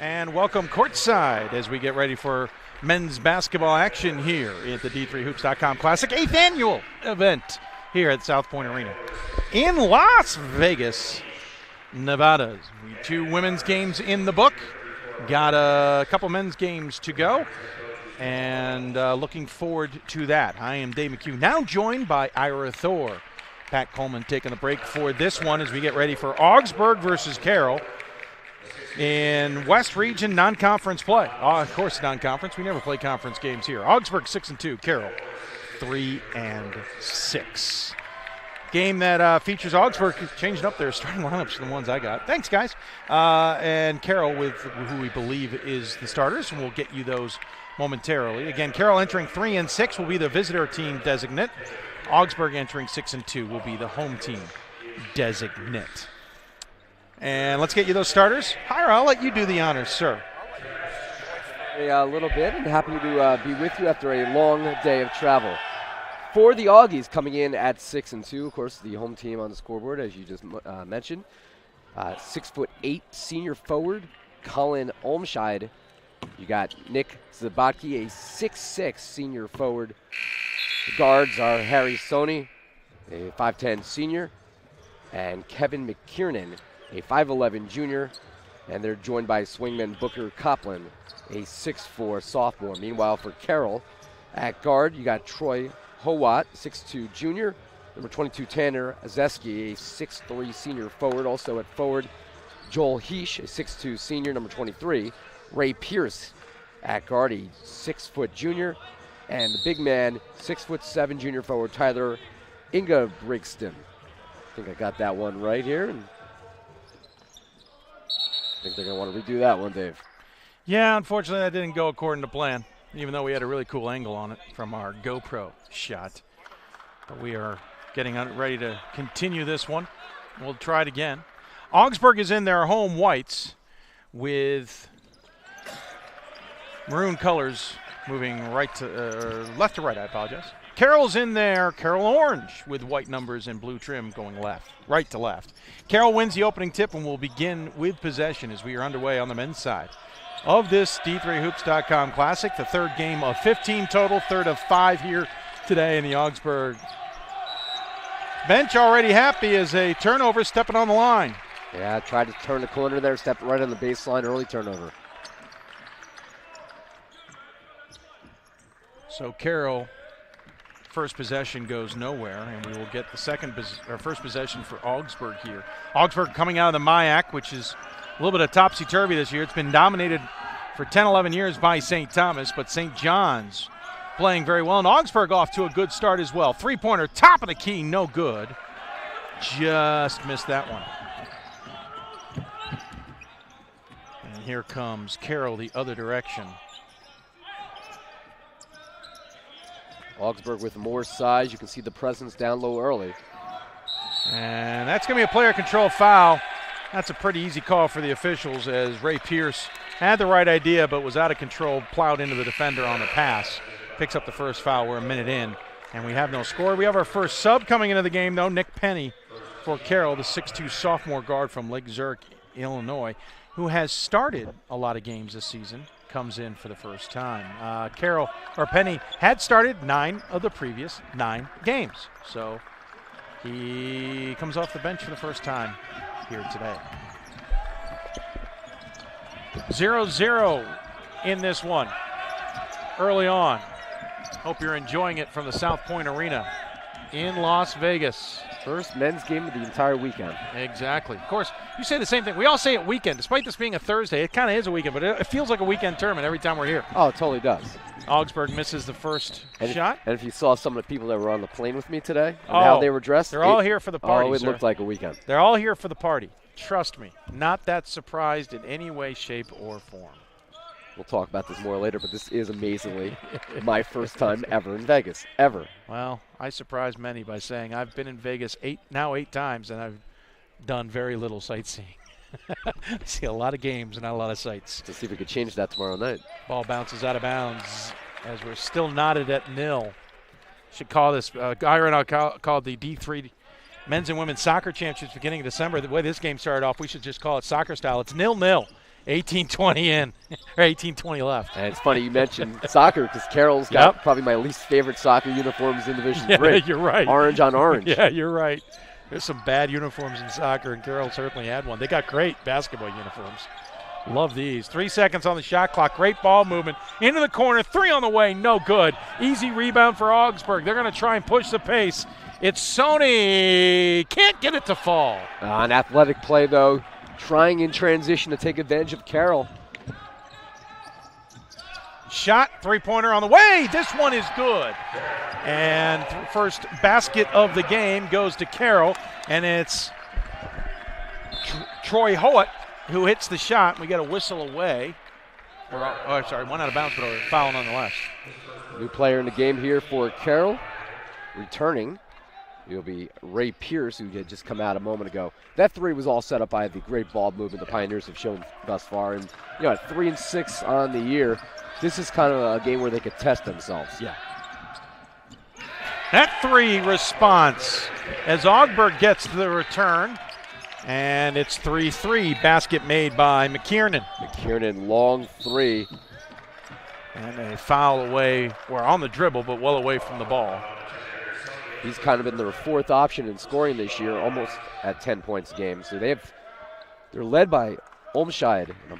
And welcome courtside as we get ready for men's basketball action here at the D3Hoops.com Classic, 8th annual event here at South Point Arena in Las Vegas, Nevada. 2 women's games in the book. Got a couple men's games to go, and looking forward to that. I am Dave McHugh, now joined by Ira Thor. Pat Coleman taking the break for this one as we get ready for Augsburg versus Carroll in West Region non-conference play. Of course, non-conference. We never play conference games here. Augsburg 6-2, Carroll 3-6. Game that features Augsburg changing up their starting lineups from the ones I got. Thanks, guys. And Carroll with who we believe is the starters, and we'll get you those momentarily. Again, Carroll entering 3-6 will be the visitor team designate. Augsburg entering 6-2 will be the home team designate. And let's get you those starters. Hira, I'll let you do the honors, sir. A little bit, and happy to be with you after a long day of travel. For the Augies, coming in at 6-2, of course, the home team on the scoreboard, as you just mentioned. 6'8" senior forward, Colin Olmscheid. You got Nick Zabatki, a 6'6" senior forward. The guards are Harry Sony, a 5'10" senior, and Kevin McKiernan, a 5'11" junior, and they're joined by swingman Booker Coplin, a 6'4" sophomore. Meanwhile, for Carroll, at guard, you got Troy Howat, 6'2" junior. Number 22, Tanner Azeski, a 6'3" senior forward. Also at forward, Joel Heesh, a 6'2" senior. Number 23, Ray Pierce, at guard, a 6' junior. And the big man, 6'7" junior forward, Tyler Ingebrigtsen. I think I got that one right here. And I think they're going to want to redo that one, Dave. Yeah, unfortunately that didn't go according to plan, even though we had a really cool angle on it from our GoPro shot. But we are getting ready to continue this one. We'll try it again. Augsburg is in their home whites with maroon colors moving right to left to right, I apologize. Carroll's in there, Carroll orange with white numbers and blue trim going right to left. Carroll wins the opening tip and will begin with possession as we are underway on the men's side of this D3Hoops.com Classic, the third game of 15 total, third of 5 here today in the Augsburg bench. Already happy as a turnover stepping on the line. Yeah, tried to turn the corner there, stepped right on the baseline, early turnover. So Carroll, first possession goes nowhere, and we will get the first possession for Augsburg here. Augsburg coming out of the MIAC, which is a little bit of topsy-turvy this year. It's been dominated for 10, 11 years by St. Thomas, but St. John's playing very well, and Augsburg off to a good start as well. Three-pointer, top of the key, no good. Just missed that one. And here comes Carroll the other direction. Augsburg with more size. You can see the presence down low early. And that's going to be a player control foul. That's a pretty easy call for the officials as Ray Pierce had the right idea but was out of control, plowed into the defender on the pass. Picks up the first foul. We're a minute in, and we have no score. We have our first sub coming into the game, though. Nick Penny for Carroll, the 6'2" sophomore guard from Lake Zurich, Illinois, who has started a lot of games this season, comes in for the first time. Penny had started 9 of the previous 9 games. So he comes off the bench for the first time here today. 0-0 in this one early on. Hope you're enjoying it from the South Point Arena in Las Vegas. First men's game of the entire weekend. Exactly. Of course, you say the same thing. We all say it weekend. Despite this being a Thursday, it kind of is a weekend, but it feels like a weekend tournament every time we're here. Oh, it totally does. Augsburg misses the first shot. And if you saw some of the people that were on the plane with me today and how they were dressed. They're all here for the party, it looked like a weekend. They're all here for the party. Trust me. Not that surprised in any way, shape, or form. We'll talk about this more later, but this is amazingly my first time ever in Vegas, ever. Well, I surprised many by saying I've been in Vegas 8 times, and I've done very little sightseeing. I see a lot of games and not a lot of sights. To see if we could change that tomorrow night. Ball bounces out of bounds as we're still knotted at 0. Should call this, Ira and I called the D3 Men's and Women's Soccer Championships beginning of December. The way this game started off, we should just call it soccer style. It's 0-0 18-20 in, or 18-20 left. And it's funny you mentioned soccer because Carroll's got probably my least favorite soccer uniforms in Division 3. Yeah, you're right. Orange on orange. Yeah, you're right. There's some bad uniforms in soccer, and Carroll certainly had one. They got great basketball uniforms. Love these. 3 seconds on the shot clock. Great ball movement. Into the corner. 3 on the way. No good. Easy rebound for Augsburg. They're going to try and push the pace. It's Sony. Can't get it to fall. An athletic play, though. Trying in transition to take advantage of Carroll. Shot. Three-pointer on the way. This one is good. And first basket of the game goes to Carroll. And it's Troy Howitt who hits the shot. We got a whistle away. One out of bounds, but a foul nonetheless. New player in the game here for Carroll. Returning, it'll be Ray Pierce, who had just come out a moment ago. That three was all set up by the great ball movement the Pioneers have shown thus far. And at 3-6 on the year, this is kind of a game where they could test themselves. Yeah. That three response as Augsburg gets the return. And it's 3-3, basket made by McKiernan. McKiernan, long three. And a foul away, or on the dribble, but well away from the ball. He's kind of been their fourth option in scoring this year, almost at 10 points a game. So they're led by Olmscheid. I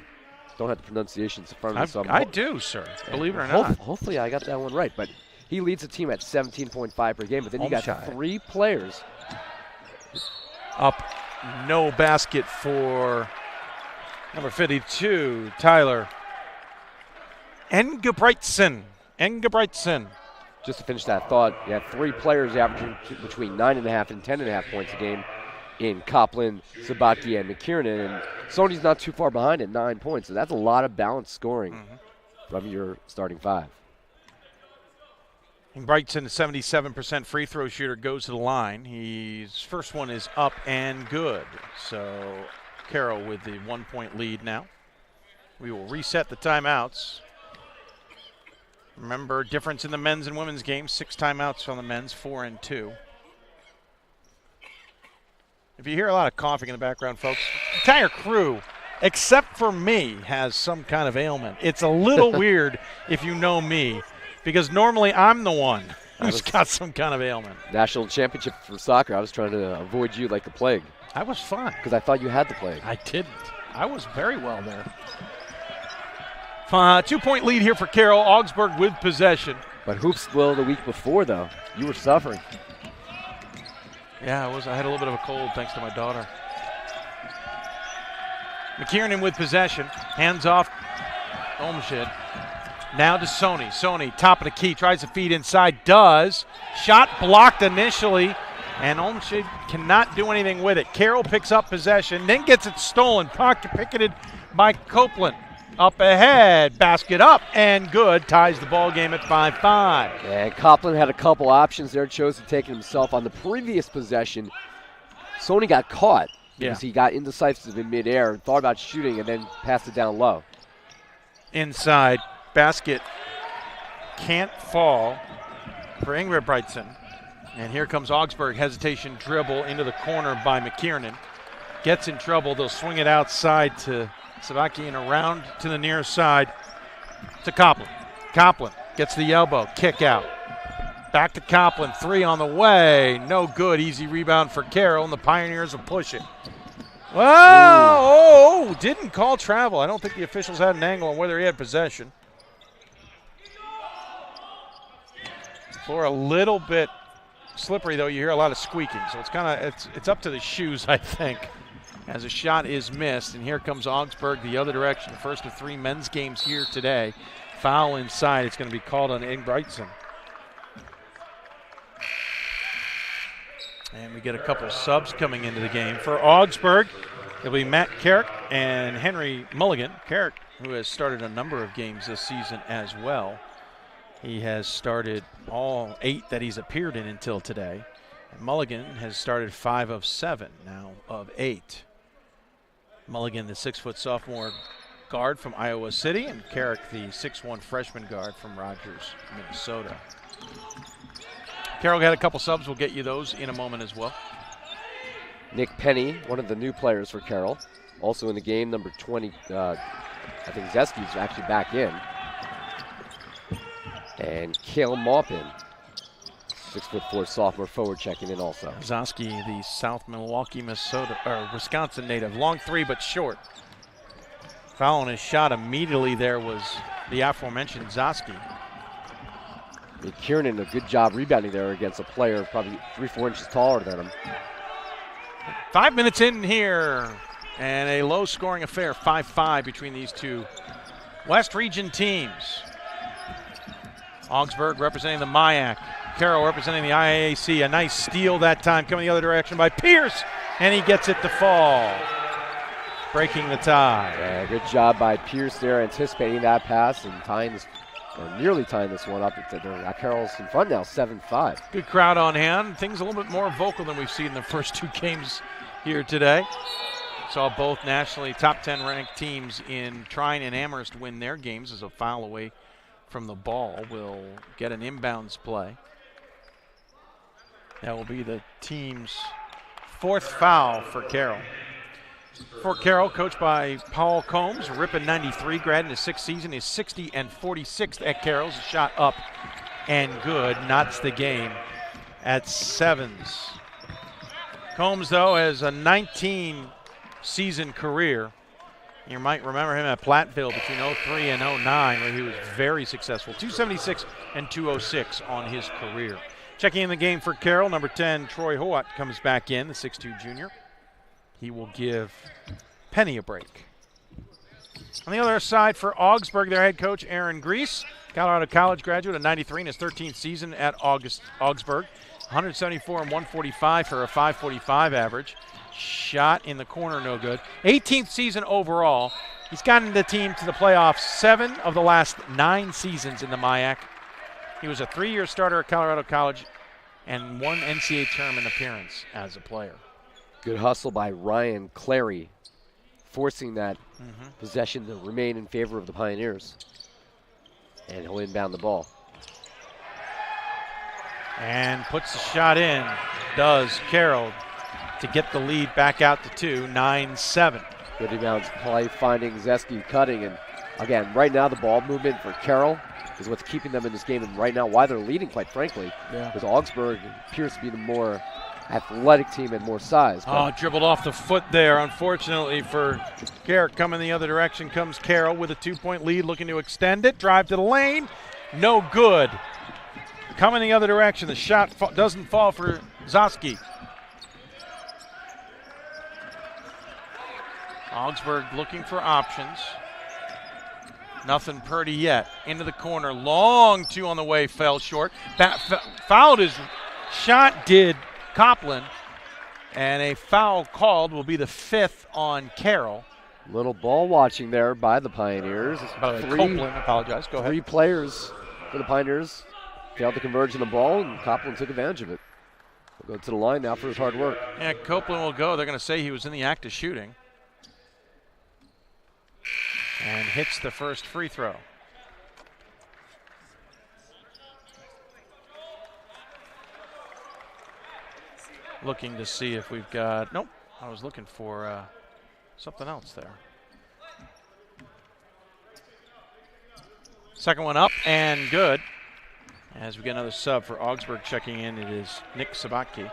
don't have the pronunciations in front of me. So I do, sir, believe it or not. Hopefully I got that one right. But he leads the team at 17.5 per game. But then you got 3 players. Up. No basket for number 52, Tyler Engebreitsen. Just to finish that thought, you have 3 players averaging between 9.5 and 10.5 points a game in Copland, Sabaki, and McKiernan. And Sony's not too far behind at 9 points. So that's a lot of balanced scoring from your starting 5. Brightson, 77% free throw shooter, goes to the line. His first one is up and good. So Carroll with the 1-point lead now. We will reset the timeouts. Remember, difference in the men's and women's game. 6 timeouts on the men's, 4 and 2. If you hear a lot of coughing in the background, folks, the entire crew, except for me, has some kind of ailment. It's a little weird if you know me, because normally I'm the one who's got some kind of ailment. National championship for soccer. I was trying to avoid you like the plague. I was fine. Because I thought you had the plague. I didn't. I was very well there. 2-point lead here for Carroll. Augsburg with possession. But Hoopsville the week before, though, you were suffering. Yeah, I had a little bit of a cold thanks to my daughter. McKiernan with possession. Hands off. Olmsted. Now to Sony. Sony, top of the key, tries to feed inside, does. Shot blocked initially, and Olmsted cannot do anything with it. Carroll picks up possession, then gets it stolen. Picketed by Copeland. Up ahead, basket up, and good. Ties the ball game at 5-5. And Copeland had a couple options there, chose to take it himself on the previous possession. Sony got caught because he got indecisive in midair, thought about shooting, and then passed it down low. Inside. Basket can't fall for Engebreitsen. And here comes Augsburg. Hesitation dribble into the corner by McKiernan. Gets in trouble. They'll swing it outside to Sabaki and around to the near side to Copland. Copland gets the elbow. Kick out. Back to Copland. 3 on the way. No good. Easy rebound for Carroll, and the Pioneers will push it. Well, didn't call travel. I don't think the officials had an angle on whether he had possession. Floor a little bit slippery, though. You hear a lot of squeaking, so it's up to the shoes, I think, as a shot is missed. And here comes Augsburg the other direction. First of 3 men's games here today. Foul inside. It's going to be called on Engebreitsen. And we get a couple subs coming into the game. For Augsburg, it'll be Matt Carrick and Henry Mulligan. Carrick, who has started a number of games this season as well. He has started all 8 that he's appeared in until today. And Mulligan has started 5 of 7 now of 8. Mulligan, the 6-foot sophomore guard from Iowa City, and Carrick, the 6'1 freshman guard from Rogers, Minnesota. Carroll got a couple subs. We'll get you those in a moment as well. Nick Penny, one of the new players for Carroll. Also in the game, number 20, I think Zeski's actually back in. And Cale Maupin, 6'4" sophomore forward, checking in also. Zoski, the South Milwaukee, Wisconsin native. Long three, but short. Fouling his shot immediately there was the aforementioned Zoski. Kiernan, a good job rebounding there against a player probably 3-4 inches taller than him. 5 minutes in here, and a low-scoring affair, 5-5 between these two West Region teams. Augsburg representing the MIAC. Carroll representing the IAAC. A nice steal that time coming the other direction by Pierce, and he gets it to fall, breaking the tie. Yeah, good job by Pierce there, anticipating that pass and tying this, or nearly tying this one up. Carroll's in front now, 7-5. Good crowd on hand. Things a little bit more vocal than we've seen in the first two games here today. Saw both nationally top 10 ranked teams in Trine and Amherst win their games as a foul away from the ball. Will get an inbounds play. That will be the team's fourth foul for Carroll. For Carroll, coached by Paul Combs, a Ripon 93 grad in his sixth season, is 60 and 46th at Carroll's. A shot up and good, knots the game at sevens. Combs, though, has a 19-season career. You might remember him at Platteville between 03 and 09, where he was very successful. 276 and 206 on his career. Checking in the game for Carroll, number 10, Troy Hoat comes back in, the 6'2 junior. He will give Penny a break. On the other side for Augsburg, their head coach, Aaron Grease, Colorado College graduate, a 93 in his 13th season at Augsburg. 174 and 145 for a 545 average. Shot in the corner, no good. 18th season overall. He's gotten the team to the playoffs 7 of the last 9 seasons in the MIAC. He was a 3-year starter at Colorado College and 1 NCAA tournament appearance as a player. Good hustle by Ryan Clary, forcing that possession to remain in favor of the Pioneers. And he'll inbound the ball. And puts the shot in, does Carroll, to get the lead back out to 2, 9-7. Good inbounds play, finding Zeski cutting. And again, right now the ball movement for Carroll is what's keeping them in this game. And right now, why they're leading, quite frankly, because Augsburg appears to be the more athletic team and more size. Dribbled off the foot there, unfortunately for Garrett. Coming the other direction comes Carroll with a 2-point lead, looking to extend it. Drive to the lane, no good. Coming the other direction, the shot doesn't fall for Zoski. Augsburg looking for options. Nothing pretty yet. Into the corner, long 2 on the way, fell short. Fouled his shot, did Copland, and a foul called will be the 5th on Carroll. Little ball watching there by the Pioneers. Copeland, apologize, go ahead. 3 players for the Pioneers failed to converge on the ball, and Copland took advantage of it. We'll go to the line now for his hard work. Yeah, Copeland will go. They're going to say he was in the act of shooting. And hits the first free throw. Looking to see if we've got, nope, I was looking for something else there. Second one up and good. As we get another sub for Augsburg checking in, it is Nick Sabatke.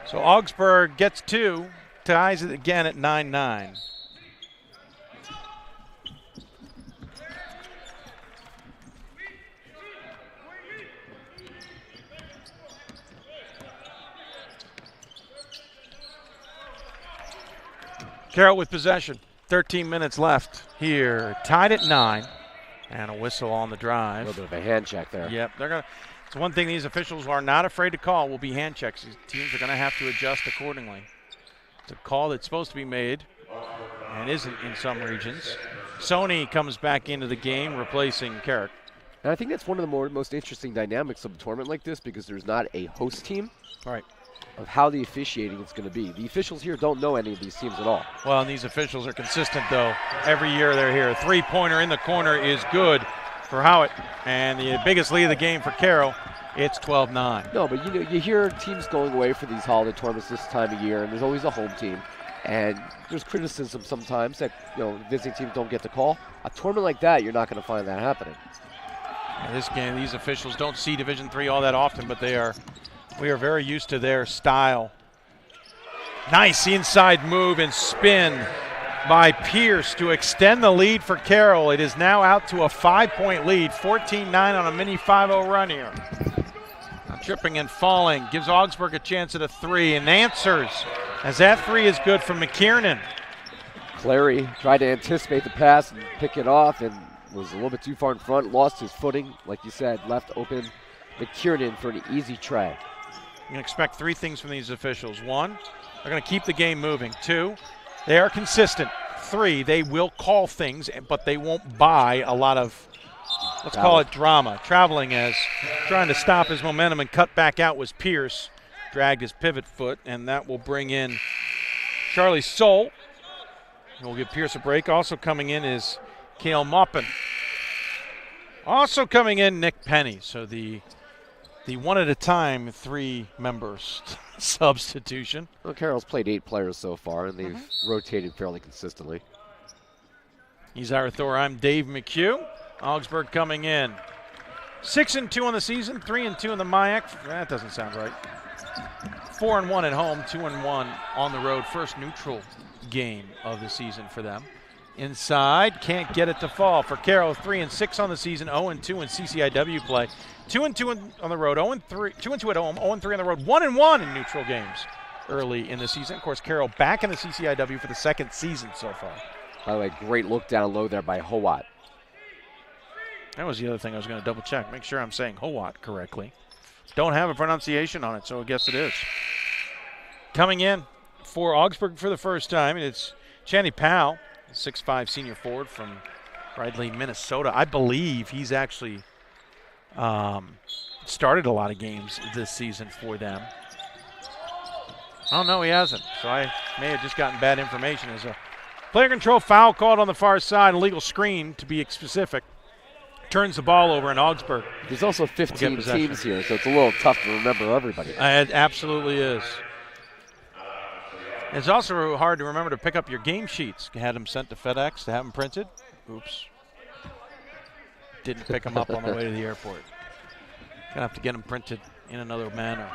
So Augsburg gets 2, ties it again at 9-9. Carroll with possession. 13 minutes left here. Tied at 9. And a whistle on the drive. A little bit of a hand check there. Yep. It's one thing these officials are not afraid to call will be hand checks. These teams are going to have to adjust accordingly. It's a call that's supposed to be made and isn't in some regions. Sony comes back into the game, replacing Carrick. And I think that's one of the most interesting dynamics of a tournament like this, because there's not a host team. Right. Of how the officiating is going to be. The officials here don't know any of these teams at all. Well, and these officials are consistent, though. Every year they're here. 3-pointer in the corner is good for Howitt. And the biggest lead of the game for Carroll, it's 12-9. No, but you hear teams going away for these holiday tournaments this time of year, and there's always a home team. And there's criticism sometimes that visiting teams don't get the call. A tournament like that, you're not going to find that happening. In this game, these officials don't see Division III all that often, but we are very used to their style. Nice inside move and spin by Pierce to extend the lead for Carroll. It is now out to a 5-point lead, 14-9 on a mini 5-0 run here. Tripping and falling, gives Augsburg a chance at a 3 and answers as that 3 is good from McKiernan. Clary tried to anticipate the pass and pick it off and was a little bit too far in front, lost his footing, like you said, left open McKiernan for an easy try. You can expect 3 things from these officials. 1, they're going to keep the game moving. 2, they are consistent. 3, they will call things, but they won't buy a lot of, let's call it drama. Traveling as trying to stop his momentum and cut back out was Pierce. Dragged his pivot foot, and that will bring in Charlie Soule. We'll give Pierce a break. Also coming in is Cale Maupin. Also coming in, Nick Penny. So the one at a time 3 members substitution. Well, Carroll's played 8 players so far, and they've rotated fairly consistently. He's Ira Thor. I'm Dave McHugh. Augsburg coming in. 6-2 on the season, 3-2 in the MIAC. That doesn't sound right. 4-1 at home, 2-1 on the road. First neutral game of the season for them. Inside, can't get it to fall for Carroll. 3-6 on the season, 0-2 in CCIW play. 2-2 on the road, 0-3, 2-2 at home, 0-3 on the road, 1-1 in neutral games early in the season. Of course, Carroll back in the CCIW for the 2nd season so far. By the way, great look down low there by Howat. That was the other thing I was going to double check. Make sure I'm saying Howat correctly. Don't have a pronunciation on it, so I guess it is. Coming in for Augsburg for the first time, it's Channy Powell, 6'5" senior forward from Bradley, Minnesota. I believe he's actually started a lot of games this season for them. Oh, no, he hasn't. So I may have just gotten bad information. There's a player control foul called on the far side, illegal screen to be specific. Turns the ball over in Augsburg. There's also 15 teams here, so it's a little tough to remember everybody. It absolutely is. It's also hard to remember to pick up your game sheets. You had them sent to FedEx to have them printed. Oops. Didn't pick them up on the way to the airport. Gonna have to get them printed in another manner.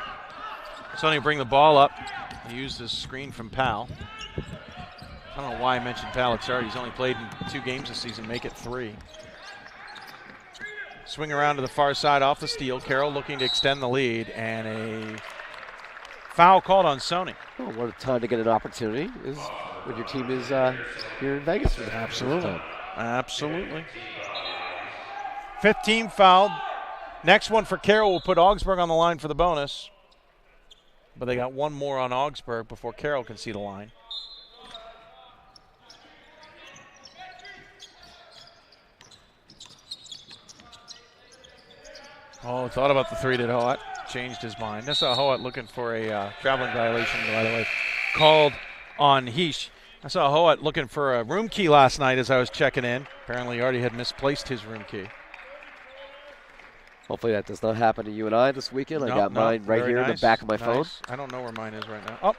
Sonny bring the ball up. Use this screen from Powell. I don't know why I mentioned Powell. It's already, he's only played in 2 games this season, make it 3. Swing around to the far side off the steal. Carroll looking to extend the lead, and a foul called on Sony. Oh, what a time to get an opportunity is when your team is here in Vegas. For the Absolutely. Absolutely. 15 fouled. Next one for Carroll will put Augsburg on the line for the bonus. But they got one more on Augsburg before Carroll can see the line. Oh, thought about the 3 to Hoat. Changed his mind. I saw Hoat looking for a traveling violation, by the way, called on Heesh. I saw Hoat looking for a room key last night as I was checking in. Apparently he already had misplaced his room key. Hopefully that does not happen to you and I this weekend. I got mine right here in the back of my phone. I don't know where mine is right now. Oh,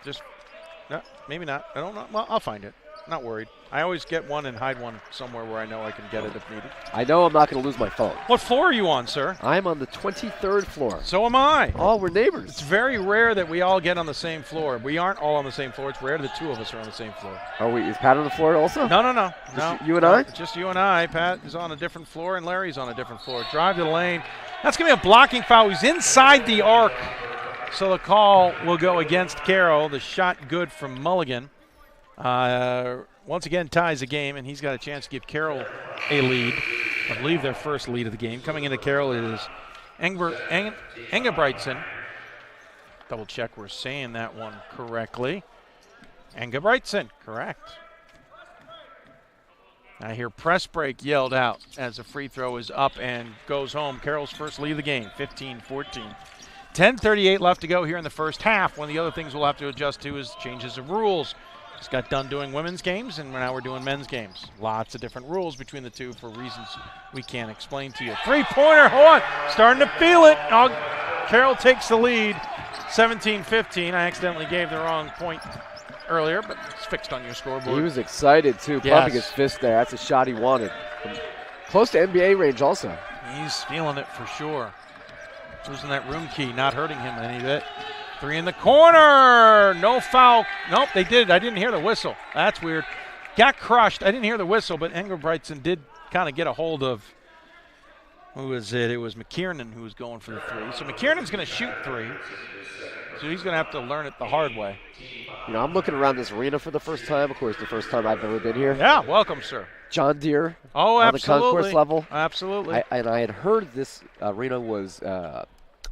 no, maybe not. I don't know. Well, I'll find it. Not worried. I always get one and hide one somewhere where I know I can get it if needed. I know I'm not going to lose my phone. What floor are you on, sir? I'm on the 23rd floor. So am I. Oh, we're neighbors. It's very rare that we all get on the same floor. We aren't all on the same floor. It's rare the 2 of us are on the same floor. Are we? Is Pat on the floor also? No. Just you and I? Just you and I. Pat is on a different floor, and Larry's on a different floor. Drive to the lane. That's going to be a blocking foul. He's inside the arc. So the call will go against Carroll. The shot good from Mulligan. Once again ties the game, and he's got a chance to give Carroll a lead. I believe their first lead of the game. Coming into Carroll is Engebreitsen. Double check we're saying that one correctly. Engebreitsen, correct. I hear press break yelled out as the free throw is up and goes home. Carroll's first lead of the game, 15-14. 10:38 left to go here in the first half. One of the other things we'll have to adjust to is changes of rules. Just got done doing women's games, and now we're doing men's games. Lots of different rules between the two for reasons we can't explain to you. Three-pointer, hold on, starting to feel it. Carroll takes the lead, 17-15. I accidentally gave the wrong point earlier, but it's fixed on your scoreboard. He was excited, too, pumping his fist there. That's a shot he wanted. Close to NBA range also. He's feeling it for sure. Losing that room key, not hurting him any bit. 3 in the corner. No foul. Nope, they did. I didn't hear the whistle. That's weird. Got crushed. I didn't hear the whistle, but Engelbrechtson did kind of get a hold of, who was it? It was McKiernan who was going for the 3. So McKiernan's going to shoot 3. So he's going to have to learn it the hard way. You know, I'm looking around this arena for the first time. Of course, the first time I've ever been here. Yeah, welcome, sir. John Deere. Oh, on absolutely. the concourse level. Absolutely. And I had heard this arena was a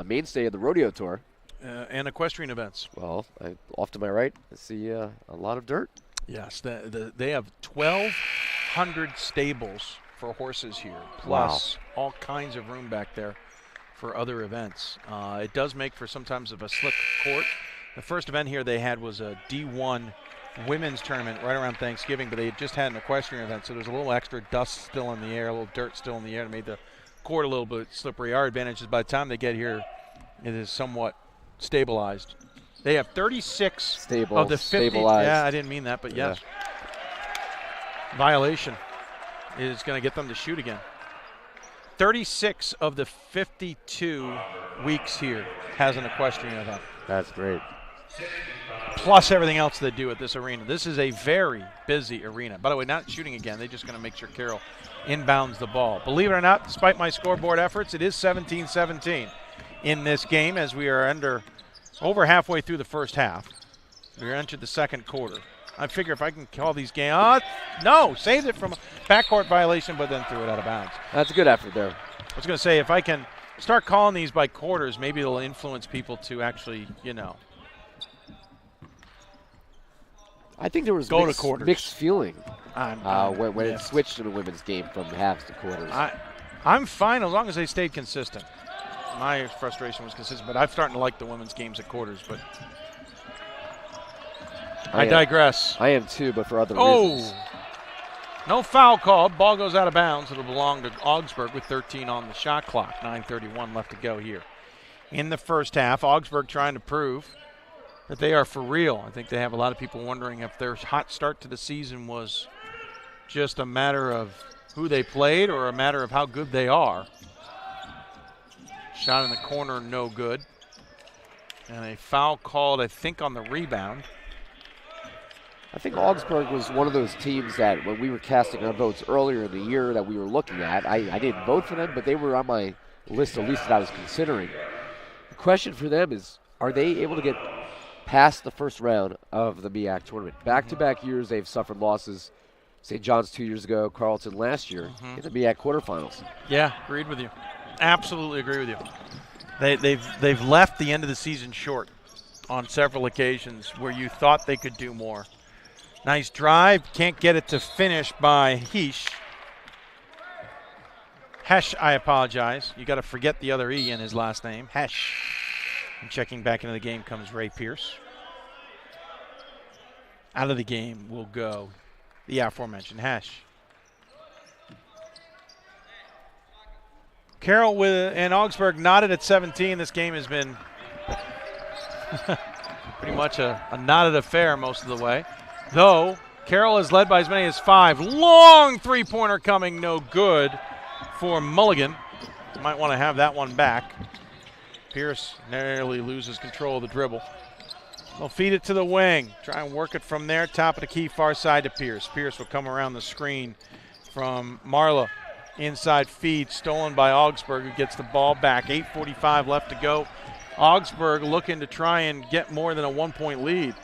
mainstay of the rodeo tour. And equestrian events. Well, off to my right, I see a lot of dirt. Yes, they have 1,200 stables for horses here, plus all kinds of room back there for other events. It does make for sometimes of a slick court. The first event here they had was a D1 women's tournament right around Thanksgiving, but they had just had an equestrian event, so there's a little extra dust still in the air, a little dirt still in the air. It made the court a little bit slippery. Our advantage is by the time they get here, it is somewhat stabilized. They have 36 of the 50. Stabilized. Yeah, I didn't mean that, but yes. Violation is going to get them to shoot again. 36 of the 52 weeks here has an equestrian event. That's great. Plus everything else they do at this arena. This is a very busy arena. By the way, not shooting again. They're just going to make sure Carroll inbounds the ball. Believe it or not, despite my scoreboard efforts, it is 17-17 in this game as we are over halfway through the first half. We entered the second quarter. I figure if I can call these games, no, saved it from a backcourt violation, but then threw it out of bounds. That's a good effort there. I was going to say, if I can start calling these by quarters, maybe it'll influence people to actually, I think there was mixed feeling when it switched to the women's game from halves to quarters. I'm fine as long as they stayed consistent. My frustration was consistent, but I'm starting to like the women's games at quarters. But I digress. I am too, but for other reasons. No foul called. Ball goes out of bounds. It'll belong to Augsburg with 13 on the shot clock. 9:31 left to go here. In the first half, Augsburg trying to prove that they are for real. I think they have a lot of people wondering if their hot start to the season was just a matter of who they played or a matter of how good they are. Shot in the corner, no good. And a foul called, I think, on the rebound. I think Augsburg was one of those teams that when we were casting our votes earlier in the year that we were looking at, I didn't vote for them, but they were on my list at least that I was considering. The question for them is, are they able to get past the first round of the MEAC tournament? Back-to-back years they've suffered losses. St. John's 2 years ago, Carleton last year in the MEAC quarterfinals. Yeah, agreed with you. Absolutely agree with you. They've left the end of the season short on several occasions where you thought they could do more. Nice drive, can't get it to finish by Hesh, I apologize. You got to forget the other E in his last name, Hesh. And checking back into the game comes Ray Pierce. Out of the game will go the aforementioned Hesh. Carroll and Augsburg knotted at 17. This game has been pretty much a knotted affair most of the way. Though, Carroll has led by as many as 5. Long three-pointer coming, no good for Mulligan. Might want to have that one back. Pierce narrowly loses control of the dribble. They'll feed it to the wing. Try and work it from there. Top of the key, far side to Pierce. Pierce will come around the screen from Marla. Inside feed stolen by Augsburg, who gets the ball back. 8:45 left to go. Augsburg looking to try and get more than a 1-point lead.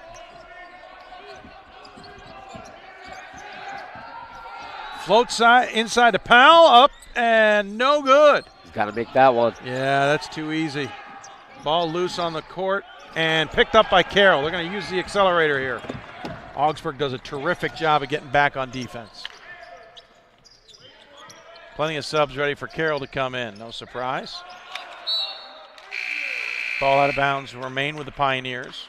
Float side inside to Powell, up and no good. He's got to make that one. Yeah, that's too easy. Ball loose on the court and picked up by Carroll. They're going to use the accelerator here. Augsburg does a terrific job of getting back on defense. Plenty of subs ready for Carroll to come in. No surprise. Ball out of bounds will remain with the Pioneers.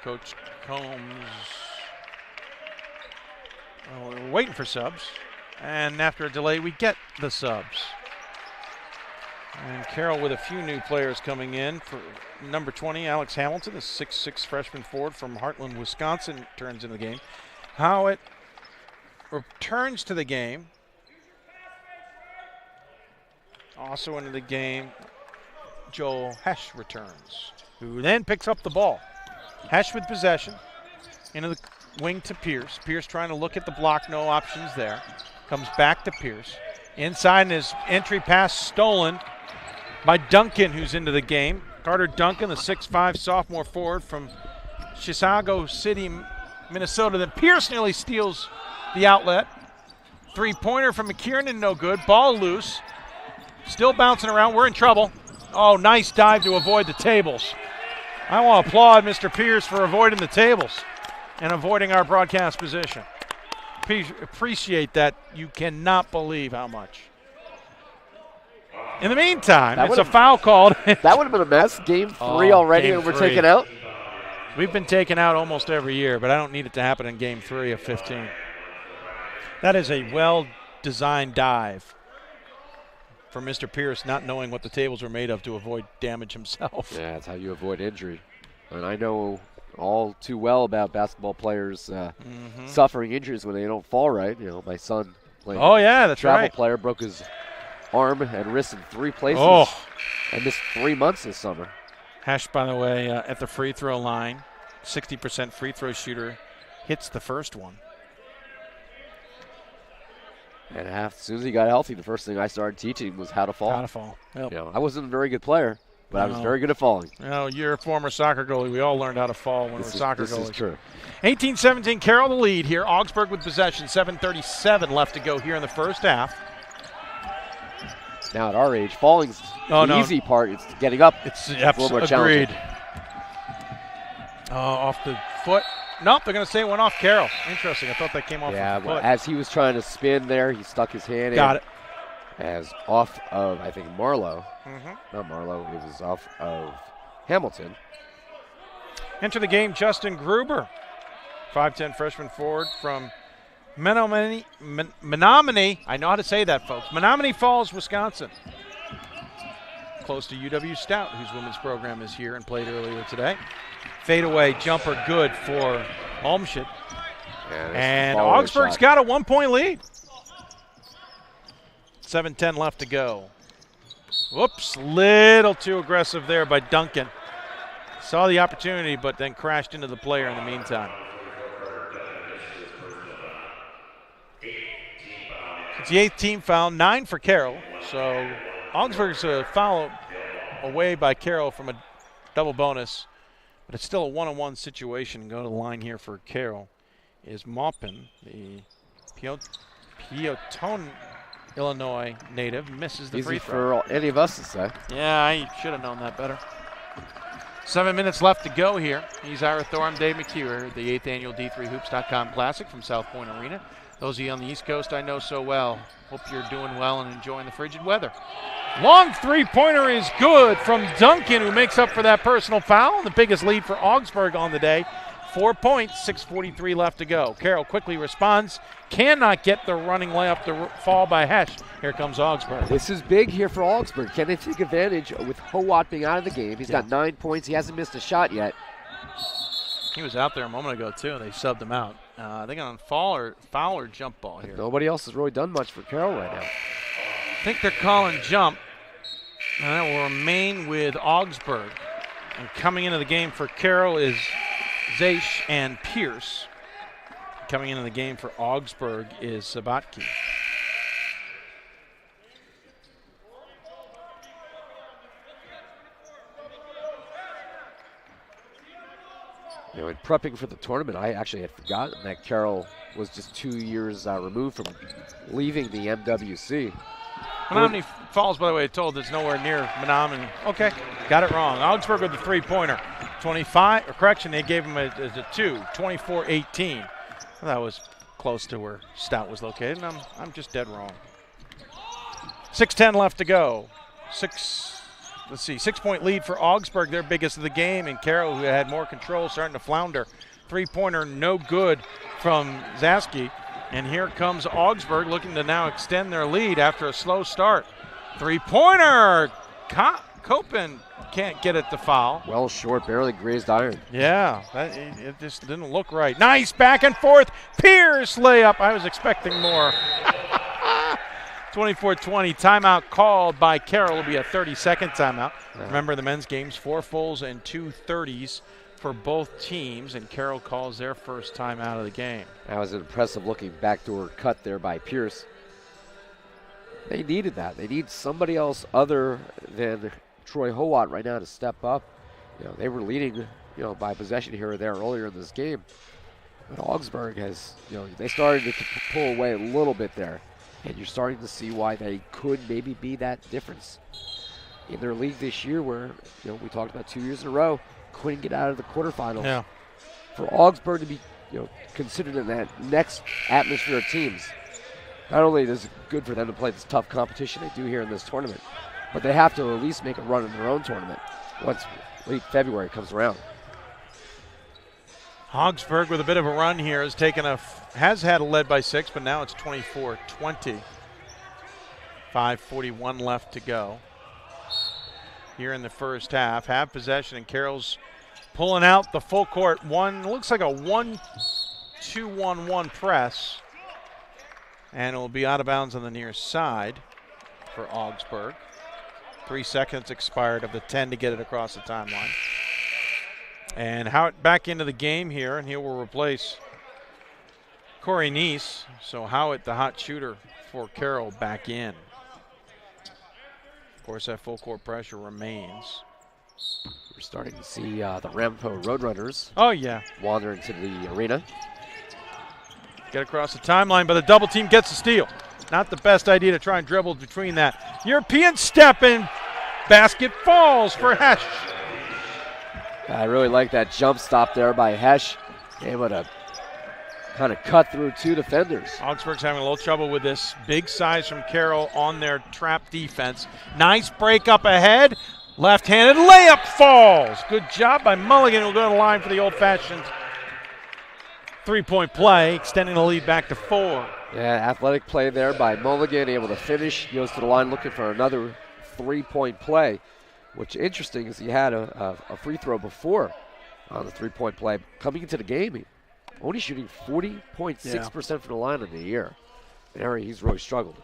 Coach Combs. We're waiting for subs. And after a delay, we get the subs. And Carroll with a few new players coming in. For number 20, Alex Hamilton, a 6'6" freshman forward from Heartland, Wisconsin, turns into the game. Howitt returns to the game. Also into the game, Joel Hesh returns, who then picks up the ball. Hesh with possession. Into the wing to Pierce. Pierce trying to look at the block, no options there. Comes back to Pierce. Inside, and his entry pass stolen by Duncan, who's into the game. Carter Duncan, the 6'5" sophomore forward from Chisago City, Minnesota. Then Pierce nearly steals the outlet. Three-pointer from McKiernan, no good. Ball loose. Still bouncing around. We're in trouble. Oh, nice dive to avoid the tables. I want to applaud Mr. Pierce for avoiding the tables and avoiding our broadcast position. Appreciate that. You cannot believe how much. In the meantime, it's a foul called. That would have been a mess. Game 3 already, and we're taken out. We've been taken out almost every year, but I don't need it to happen in Game 3 of 15. That is a well-designed dive for Mr. Pierce, not knowing what the tables were made of to avoid damage himself. Yeah, that's how you avoid injury. And I know all too well about basketball players suffering injuries when they don't fall right. You know, my son played. Oh, yeah, that's travel right. Player broke his arm and wrist in 3 places. And missed 3 months this summer. Hesh, by the way, at the free throw line, 60% free throw shooter, hits the first one. And as soon as he got healthy, the first thing I started teaching was how to fall. How to fall. Yep. You know, I wasn't a very good player, but I was very good at falling. No, you're a former soccer goalie. We all learned how to fall when we were soccer goalies. This is true. 18-17, Carroll the lead here. Augsburg with possession. 7:37 left to go here in the first half. Now at our age, falling's the easy part. It's getting up. It's a little more agreed. challenging. Off the foot. Nope, they're going to say it went off Carroll. Interesting. I thought that came off the foot. As he was trying to spin there, he stuck his hand in. Got it. As off of, I think, Marlowe. Not Marlowe. It was off of Hamilton. Enter the game, Justin Gruber. 5'10" freshman forward from Menominee. I know how to say that, folks. Menominee Falls, Wisconsin. Close to UW Stout, whose women's program is here and played earlier today. Fadeaway jumper good for Olmsted. And Augsburg's got a 1-point lead. 7:10 left to go. Whoops, little too aggressive there by Duncan. Saw the opportunity, but then crashed into the player in the meantime. It's the 8th team foul, 9 for Carroll. So Augsburg's a foul away by Carroll from a double bonus. But it's still a 1-on-1 situation. Go to the line here for Carroll is Maupin, the Peotone, Illinois native, misses the free throw. Easy for any of us to say. Yeah, I should have known that better. 7 minutes left to go here. He's Ira Thorne, Dave McHugh, the 8th annual D3Hoops.com Classic from South Point Arena. Those of you on the East Coast I know so well. Hope you're doing well and enjoying the frigid weather. Long three-pointer is good from Duncan, who makes up for that personal foul. The biggest lead for Augsburg on the day. 4 points, 6:43 left to go. Carroll quickly responds. Cannot get the running layup to fall by Hesh. Here comes Augsburg. This is big here for Augsburg. Can they take advantage with Howat being out of the game? He's got 9 points. He hasn't missed a shot yet. He was out there a moment ago, too. They subbed him out. They got on foul or jump ball here. Nobody else has really done much for Carroll right now. I think they're calling jump. And that will remain with Augsburg. And coming into the game for Carroll is Zaish and Pierce. Coming into the game for Augsburg is Sabatke. You know, in prepping for the tournament, I actually had forgotten that Carroll was just 2 years removed from leaving the MWC. Menominee Falls, by the way, told it's nowhere near Menominee. Okay, got it wrong. Augsburg with the three-pointer. 25, or correction, they gave him a 2, 24-18. That was close to where Stout was located, and I'm just dead wrong. 6:10 left to go. 6-point lead for Augsburg, their biggest of the game, and Carroll, who had more control, starting to flounder. Three-pointer, no good from Zaski. And here comes Augsburg looking to now extend their lead after a slow start. Three-pointer Copen can't get it to foul. Well short, barely grazed iron. Yeah, it just didn't look right. Nice back and forth. Pierce layup. I was expecting more. 24-20, timeout called by Carroll. It'll be a 30-second timeout. Remember, the men's games, 4 fulls and 2 30s for both teams, and Carroll calls their first timeout of the game. That was an impressive-looking backdoor cut there by Pierce. They needed that. They need somebody else other than Troy Howat right now to step up. You know, they were leading, by possession here or there earlier in this game. But Augsburg has, they started to pull away a little bit there. And you're starting to see why they could maybe be that difference in their league this year where, we talked about 2 years in a row, couldn't get out of the quarterfinals. Yeah. For Augsburg to be, considered in that next atmosphere of teams, not only is it good for them to play this tough competition they do here in this tournament, but they have to at least make a run in their own tournament once late February comes around. Augsburg with a bit of a run here has had a lead by 6, but now it's 24-20. 5:41 left to go here in the first half. Have possession, and Carroll's pulling out the full court. Looks like a 1-2-1-1 press, and it will be out of bounds on the near side for Augsburg. 3 seconds expired of the 10 to get it across the timeline. And Howat back into the game here, and he will replace Corey Neese. So Howat, the hot shooter for Carroll, back in. Of course, that full court pressure remains. We're starting to see the Rampo Roadrunners. Oh, yeah. Wander into the arena. Get across the timeline, but the double team gets the steal. Not the best idea to try and dribble between that. European step in. Basket falls for Hesh. I really like that jump stop there by Hesh. Able to kind of cut through 2 defenders. Augsburg's having a little trouble with this. Big size from Carroll on their trap defense. Nice break up ahead. Left-handed layup falls. Good job by Mulligan. He'll go to the line for the old-fashioned three-point play, extending the lead back to 4. Yeah, athletic play there by Mulligan, able to finish. He goes to the line looking for another three-point play. Which interesting is he had a free throw before on the three-point play. Coming into the game, only shooting 40.6% from the line in the year. An area he's really struggled.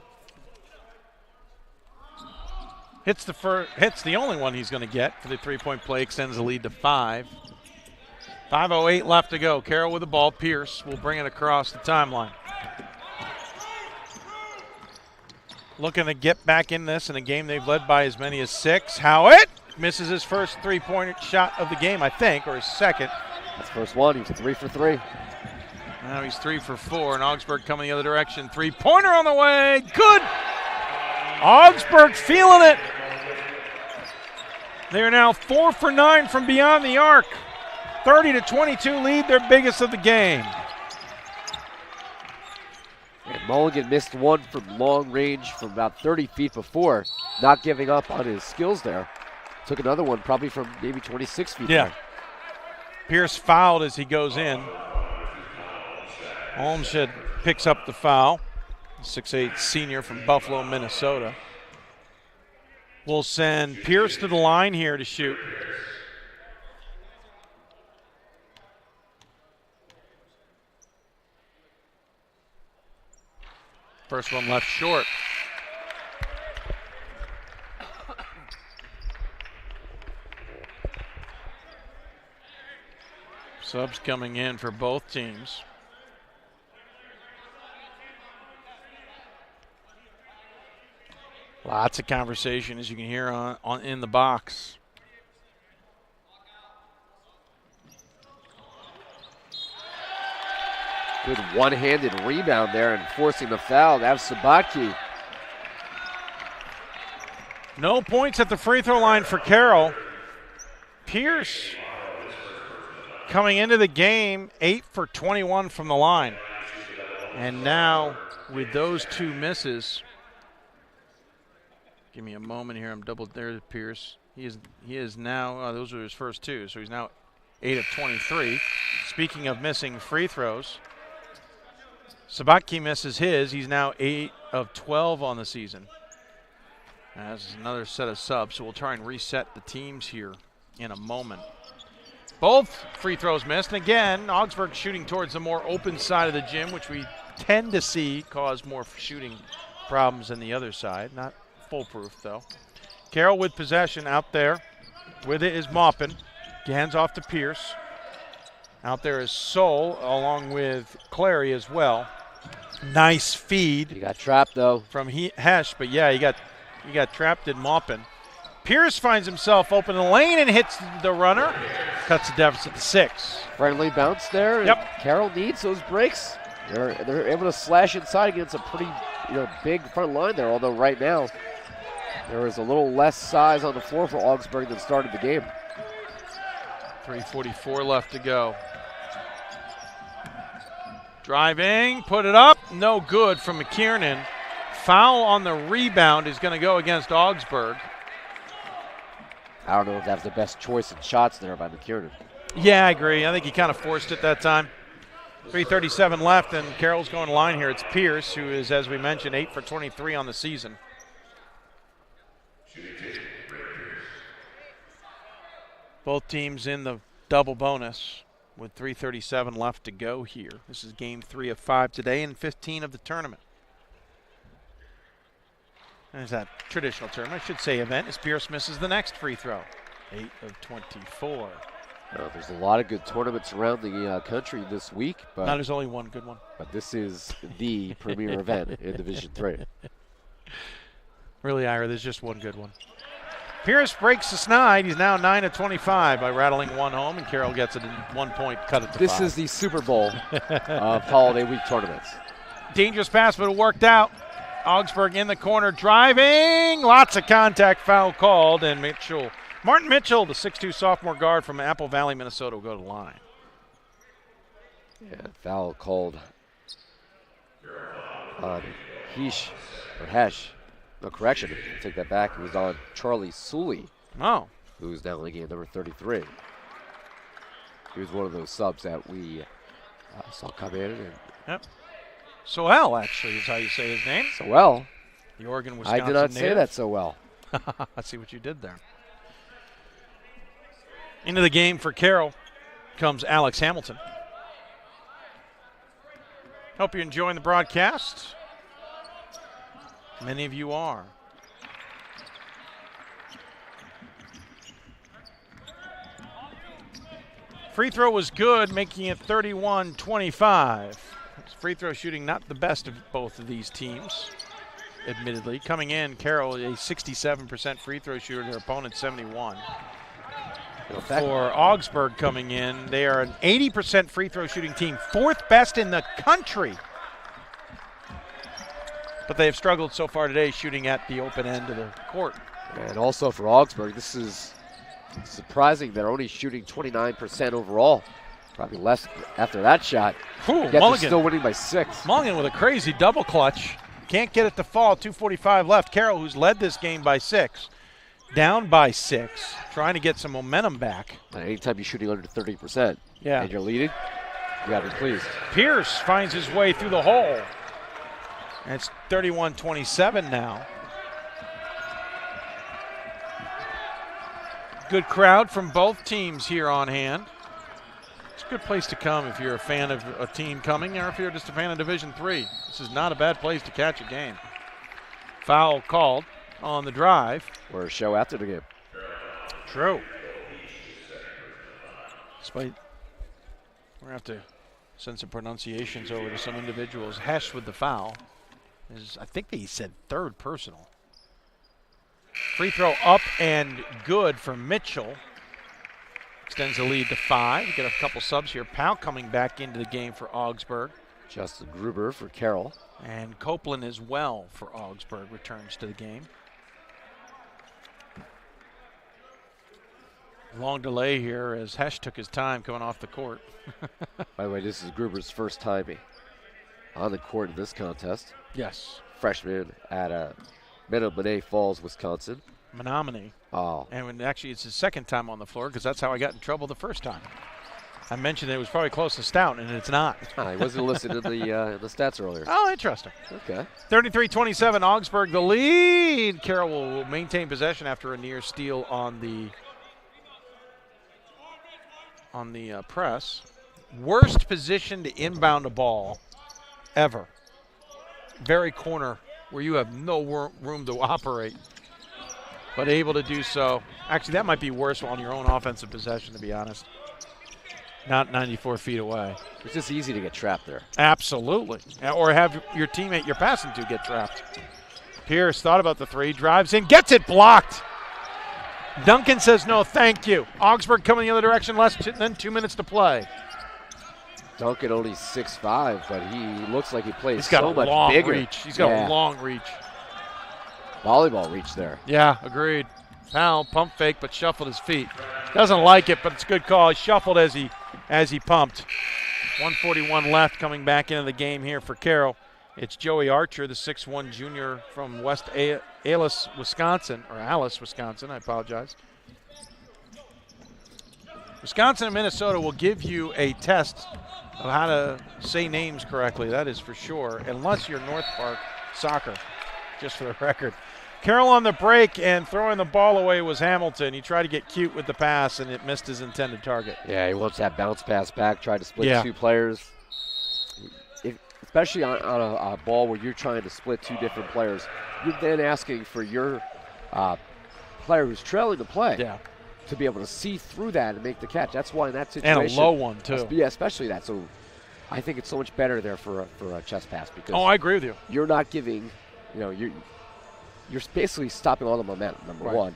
Hits the only one he's going to get for the three-point play, extends the lead to 5. 5:08 left to go. Carroll with the ball. Pierce will bring it across the timeline. Looking to get back in this in a game they've led by as many as 6. Howat misses his first three-point shot of the game, I think, or his second. That's the first one. He's 3 for 3. Now he's 3 for 4, and Augsburg coming the other direction. Three-pointer on the way. Good. Augsburg feeling it. They are now 4 for 9 from beyond the arc. 30-22 lead, their biggest of the game. And Mulligan missed one from long range from about 30 feet before, not giving up on his skills there. Took another one probably from maybe 26 feet. Yeah. There. Pierce fouled as he goes in. Olmsted picks up the foul. 6'8" senior from Buffalo, Minnesota. We'll send Pierce to the line here to shoot. First one left short. Subs coming in for both teams. Lots of conversation, as you can hear on in the box. Good one-handed rebound there and forcing the foul. That's Sabatke. No points at the free throw line for Carroll. Pierce coming into the game 8 for 21 from the line. And now with those 2 misses, give me a moment here. I'm double there. Pierce. He is now. Those are his first 2, so he's now 8 of 23. Speaking of missing free throws, Sabatke misses his. He's now 8 of 12 on the season. As another set of subs, so we'll try and reset the teams here in a moment. Both free throws missed, and again, Augsburg shooting towards the more open side of the gym, which we tend to see cause more shooting problems than the other side. Not foolproof, though. Carroll with possession out there. With it is Maupin. Hands off to Pierce. Out there is Sol, along with Clary as well. Nice feed. He got trapped, though. From Hesh, but yeah, he got trapped in Maupin. Pierce finds himself open in the lane and hits the runner. Cuts the deficit to 6. Friendly bounce there. Yep. Carroll needs those breaks. They're able to slash inside against a pretty big front line there, although right now there is a little less size on the floor for Augsburg than started the game. 3:44 left to go. Driving, put it up, no good from McKiernan. Foul on the rebound is going to go against Augsburg. I don't know if that's the best choice in shots there by McKiernan. Yeah, I agree. I think he kind of forced it that time. 3:37 left, and Carroll's going to line here. It's Pierce, who is, as we mentioned, 8 for 23 on the season. Both teams in the double bonus with 3:37 left to go here. This is game 3 of 5 today and 15 of the tournament. There's that traditional term, I should say event, as Pierce misses the next free throw. 8 of 24. There's a lot of good tournaments around the country this week, but no, there's only one good one. But this is the premier event in Division 3. Really, Ira, there's just one good one. Pierce breaks the snide. He's now 9 of 25 by rattling one home, and Carroll gets it in 1 point, cut it to 5. This is the Super Bowl of holiday week tournaments. Dangerous pass, but it worked out. Augsburg in the corner, driving. Lots of contact, foul called, and Martin Mitchell, the 6'2 sophomore guard from Apple Valley, Minnesota, will go to the line. Yeah, foul called on Hesh. No, correction. Take that back. It was on Charlie Sully. Oh. Who's now in the game, number 33. He was one of those subs that we saw come in. And yep. Soel, actually, is how you say his name. Soel. The Oregon, Wisconsin I did not native. say that so well. I see what you did there. Into the game for Carroll comes Alex Hamilton. Hope you're enjoying the broadcast. Many of you are. Free throw was good, making it 31-25. Free throw shooting not the best of both of these teams, admittedly. Coming in, Carroll, a 67% free throw shooter, their opponent 71. For Augsburg coming in, they are an 80% free throw shooting team, 4th best in the country. But they have struggled so far today shooting at the open end of the court. And also for Augsburg, this is surprising. They're only shooting 29% overall. Probably less after that shot. Yet they're still winning by 6. Mulligan with a crazy double clutch. Can't get it to fall. 2:45 left. Carroll, who's led this game by 6, down by 6, trying to get some momentum back. And anytime you're shooting under 30% and you're leading, you got to be pleased. Pierce finds his way through the hole. And it's 31-27 now. Good crowd from both teams here on hand. It's a good place to come if you're a fan of a team coming or if you're just a fan of Division III. This is not a bad place to catch a game. Foul called on the drive. Or a show after the game. True. Despite, we're going to have to send some pronunciations over to some individuals. Hesh with the foul. I think they said 3rd personal. Free throw up and good for Mitchell. Extends the lead to 5. We get a couple subs here. Powell coming back into the game for Augsburg. Justin Gruber for Carroll. And Copeland as well for Augsburg returns to the game. Long delay here as Hesh took his time coming off the court. By the way, this is Gruber's first time on the court in this contest. Yes. Freshman at Menominee Falls, Wisconsin. Menominee. Oh. And actually it's his second time on the floor because that's how I got in trouble the first time. I mentioned that it was probably close to Stout, and it's not. He wasn't listed in the stats earlier. Oh, interesting. Okay. 33-27, Augsburg the lead. Carroll will maintain possession after a near steal on the press. Worst position to inbound a ball ever. Very corner where you have no room to operate, but able to do so. Actually, that might be worse on your own offensive possession, to be honest. Not 94 feet away. It's just easy to get trapped there. Absolutely. Or have your teammate you're passing to get trapped. Pierce thought about the three, drives in, gets it blocked. Duncan says no, thank you. Augsburg coming the other direction, less than 2 minutes to play. Duncan only 6'5", but he looks like he plays He's got so a much long bigger. reach. He's got a long reach. Volleyball reach there. Yeah, agreed. Powell pump fake, but shuffled his feet. Doesn't like it, but it's a good call. He shuffled as he pumped. 1:41 left, coming back into the game here for Carroll. It's Joey Archer, the 6'1" junior from West Alice, Wisconsin, or Alice, Wisconsin. I apologize. Wisconsin and Minnesota will give you a test of how to say names correctly. That is for sure, unless you're North Park soccer, just for the record. Carroll on the break, and throwing the ball away was Hamilton. He tried to get cute with the pass, and it missed his intended target. Yeah, he wants that bounce pass back, tried to split two players. Especially on a ball where you're trying to split two different players, you're then asking for your player who's trailing the play to be able to see through that and make the catch. That's why in that situation. And a low one, too. Yeah, especially that. So I think it's so much better there for a chest pass because I agree with you. You're not giving, you're basically stopping all the momentum, number one.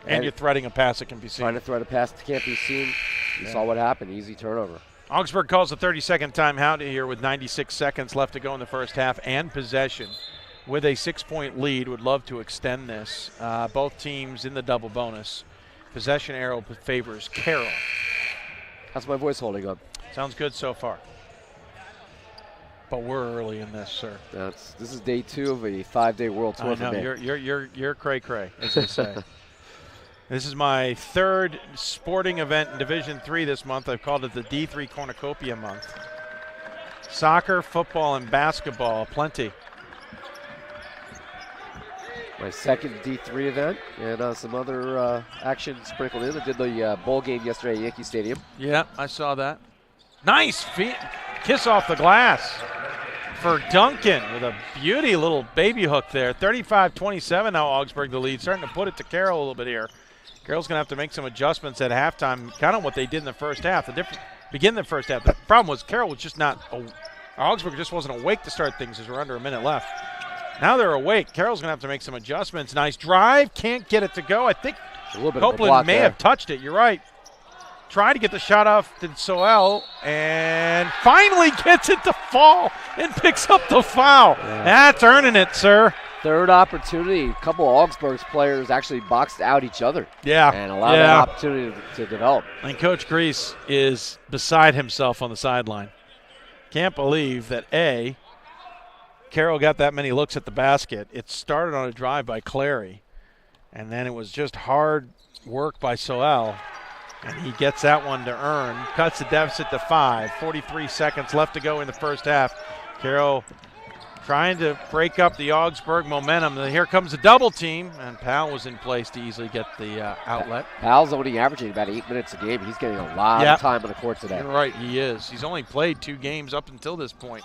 And you're threading a pass that can be seen. Trying to thread a pass that can't be seen. You saw what happened. Easy turnover. Augsburg calls a 30-second timeout here with 96 seconds left to go in the first half and possession. With a 6-point lead, would love to extend this. Both teams in the double bonus. Possession arrow favors Carroll. How's my voice holding up? Sounds good so far. But we're early in this, sir. This is day 2 of a 5-day World Tour. I know, you're cray-cray, as they say. This is my third sporting event in Division III this month. I've called it the D3 Cornucopia month. Soccer, football, and basketball, plenty. My second D3 event, and some other action sprinkled in. I did the bowl game yesterday at Yankee Stadium. Yeah, I saw that. Nice feet. Kiss off the glass for Duncan with a beauty little baby hook there. 35-27 now, Augsburg the lead. Starting to put it to Carroll a little bit here. Carroll's going to have to make some adjustments at halftime, kind of what they did in the first half. Begin the first half. The problem was Carroll was just not Augsburg just wasn't awake to start things as we're under a minute left. Now they're awake. Carroll's going to have to make some adjustments. Nice drive. Can't get it to go. I think Copeland may have touched it. You're right. Tried to get the shot off to Soel and finally gets it to fall and picks up the foul. Yeah. That's earning it, sir. Third opportunity. A couple of Augsburg's players actually boxed out each other. Yeah. And allowed an opportunity to develop. And Coach Grease is beside himself on the sideline. Can't believe that, Carroll got that many looks at the basket. It started on a drive by Clary, and then it was just hard work by Soel. And he gets that one to earn. Cuts the deficit to 5. 43 seconds left to go in the first half. Carroll trying to break up the Augsburg momentum. Here comes the double team, and Powell was in place to easily get the outlet. Powell's only averaging about 8 minutes a game. He's getting a lot of time on the court today. You're right, he is. He's only played 2 games up until this point.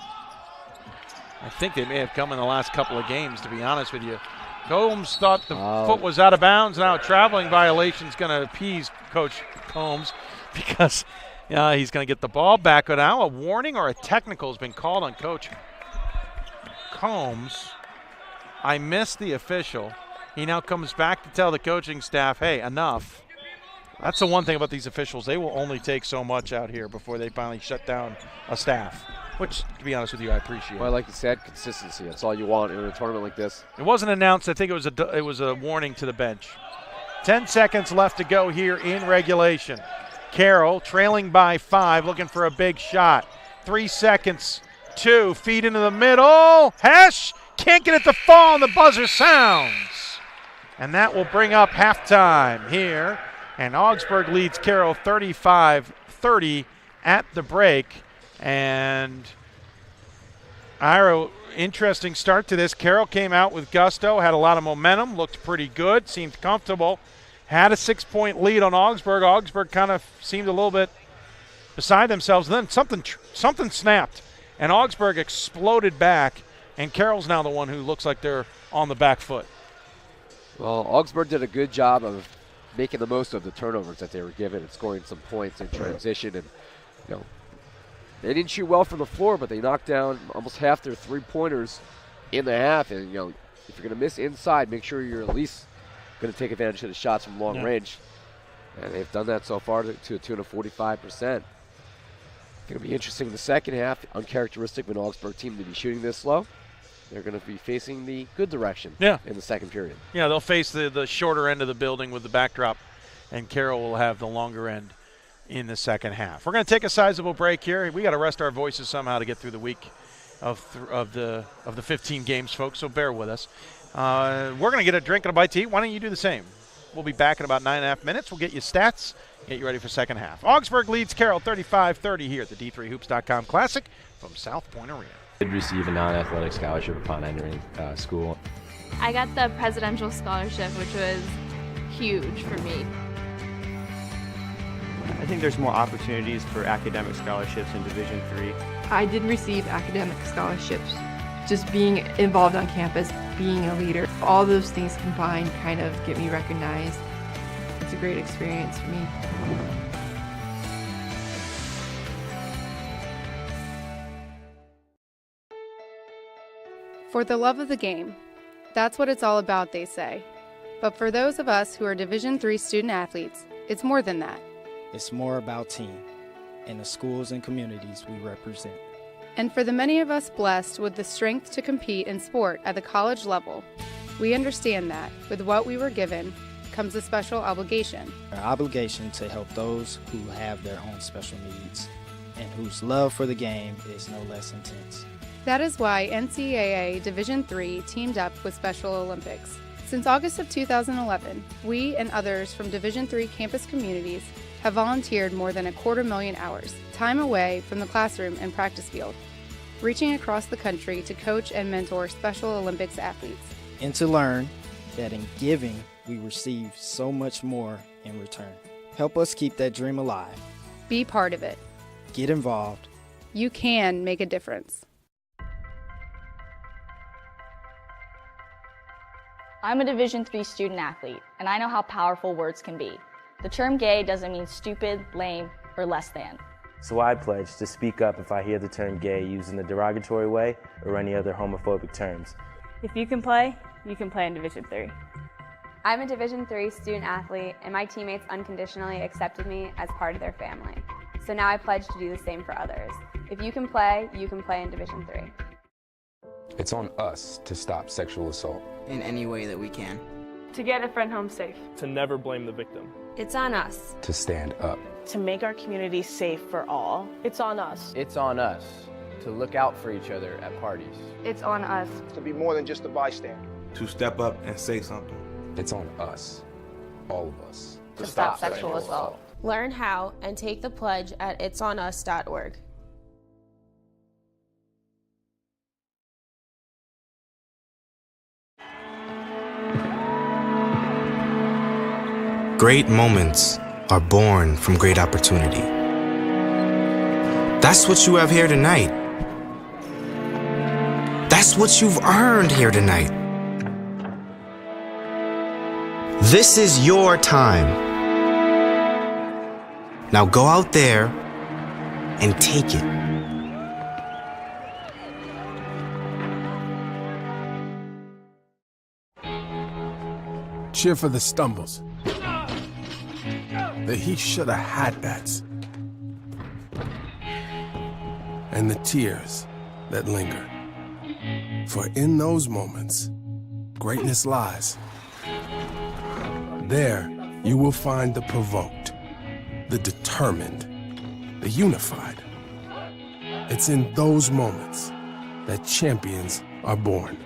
I think they may have come in the last couple of games, to be honest with you. Combs thought the foot was out of bounds. Now a traveling violation is going to appease Coach Combs because he's going to get the ball back. But now a warning or a technical has been called on Coach Combs. I missed the official. He now comes back to tell the coaching staff, hey, enough. That's the one thing about these officials. They will only take so much out here before they finally shut down a staff. Which, to be honest with you, I appreciate. Well, like you said, consistency. That's all you want in a tournament like this. It wasn't announced. I think it was a warning to the bench. 10 seconds left to go here in regulation. Carroll trailing by 5, looking for a big shot. 3 seconds. 2, feed into the middle. Hesh can't get it to fall, and the buzzer sounds. And that will bring up halftime here. And Augsburg leads Carroll 35-30 at the break. And Ira, interesting start to this. Carroll came out with gusto, had a lot of momentum, looked pretty good, seemed comfortable, had a 6-point lead on Augsburg. Augsburg kind of seemed a little bit beside themselves. Then something snapped, and Augsburg exploded back, and Carroll's now the one who looks like they're on the back foot. Well, Augsburg did a good job of making the most of the turnovers that they were given and scoring some points in transition. And, they didn't shoot well from the floor, but they knocked down almost half their three-pointers in the half. And, if you're going to miss inside, make sure you're at least going to take advantage of the shots from long range. And they've done that so far to a tune of 45%. Going to be interesting in the second half. Uncharacteristic of an Augsburg team to be shooting this slow. They're going to be facing the good direction in the second period. Yeah, they'll face the shorter end of the building with the backdrop, and Carroll will have the longer end in the second half. We're going to take a sizable break here. We got to rest our voices somehow to get through the week of the 15 games, folks, so bear with us. We're going to get a drink and a bite to eat. Why don't you do the same? We'll be back in about 9.5 minutes. We'll get you stats, get you ready for second half. Augsburg leads Carroll 35-30 here at the D3Hoops.com Classic from South Point Arena. I did receive a non-athletic scholarship upon entering school. I got the presidential scholarship, which was huge for me. I think there's more opportunities for academic scholarships in Division III. I did receive academic scholarships. Just being involved on campus, being a leader, all those things combined kind of get me recognized. It's a great experience for me. For the love of the game. That's what it's all about, they say. But for those of us who are Division III student athletes, it's more than that. It's more about team and the schools and communities we represent. And for the many of us blessed with the strength to compete in sport at the college level, we understand that with what we were given comes a special obligation. Our obligation to help those who have their own special needs and whose love for the game is no less intense. That is why NCAA Division III teamed up with Special Olympics. Since August of 2011, we and others from Division III campus communities have volunteered more than 250,000 hours, time away from the classroom and practice field, reaching across the country to coach and mentor Special Olympics athletes. And to learn that in giving, we receive so much more in return. Help us keep that dream alive. Be part of it. Get involved. You can make a difference. I'm a Division III student athlete, and I know how powerful words can be. The term gay doesn't mean stupid, lame, or less than. So I pledge to speak up if I hear the term gay used in a derogatory way or any other homophobic terms. If you can play in Division III. I'm a Division III student athlete, and my teammates unconditionally accepted me as part of their family. So now I pledge to do the same for others. If you can play in Division III. It's on us to stop sexual assault in any way that we can. To get a friend home safe. To never blame the victim. It's on us. To stand up. To make our community safe for all. It's on us. It's on us to look out for each other at parties. It's on us. To be more than just a bystander. To step up and say something. It's on us, all of us. To stop sexual assault. Learn how and take the pledge at itsonus.org. Great moments are born from great opportunity. That's what you have here tonight. That's what you've earned here tonight. This is your time. Now go out there and take it. Cheer for the stumbles. The he shoulda had that's. And the tears that linger. For in those moments, greatness lies. There, you will find the provoked, the determined, the unified. It's in those moments that champions are born.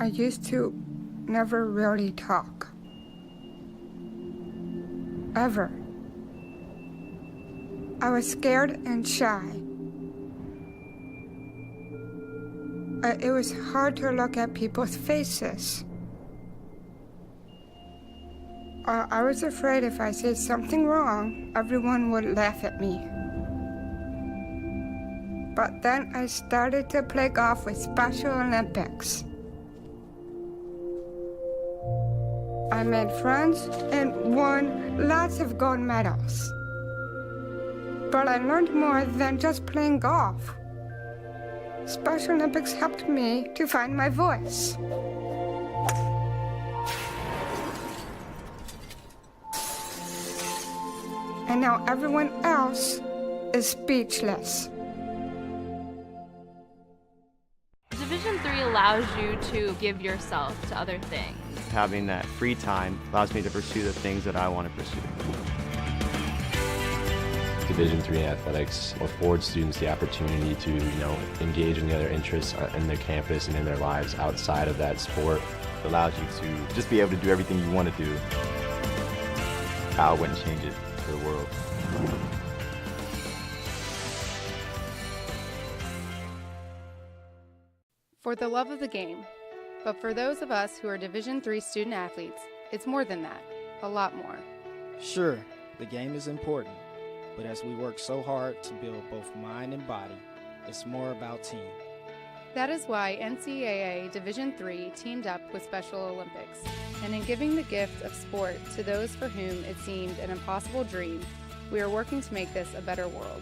I used to never really talk. ever. I was scared and shy. It was hard to look at people's faces. I was afraid if I said something wrong, everyone would laugh at me. But then I started to play golf with Special Olympics. I made friends and won lots of gold medals. But I learned more than just playing golf. Special Olympics helped me to find my voice. And now everyone else is speechless. Division III allows you to give yourself to other things. Having that free time allows me to pursue the things that I want to pursue. Division III athletics affords students the opportunity to, engage in the other interests in their campus and in their lives outside of that sport. It allows you to just be able to do everything you want to do. I wouldn't change it for the world. For the love of the game. But for those of us who are Division III student athletes, it's more than that, a lot more. Sure, the game is important, but as we work so hard to build both mind and body, it's more about team. That is why NCAA Division III teamed up with Special Olympics, and in giving the gift of sport to those for whom it seemed an impossible dream, we are working to make this a better world.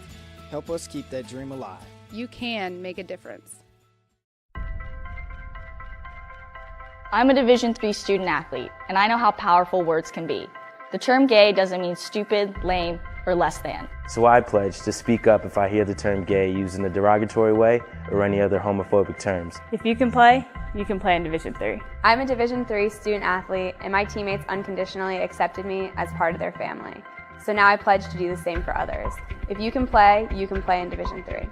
Help us keep that dream alive. You can make a difference. I'm a Division III student athlete, and I know how powerful words can be. The term gay doesn't mean stupid, lame, or less than. So I pledge to speak up if I hear the term gay used in a derogatory way or any other homophobic terms. If you can play in Division III. I'm a Division III student athlete, and my teammates unconditionally accepted me as part of their family. So now I pledge to do the same for others. If you can play in Division III.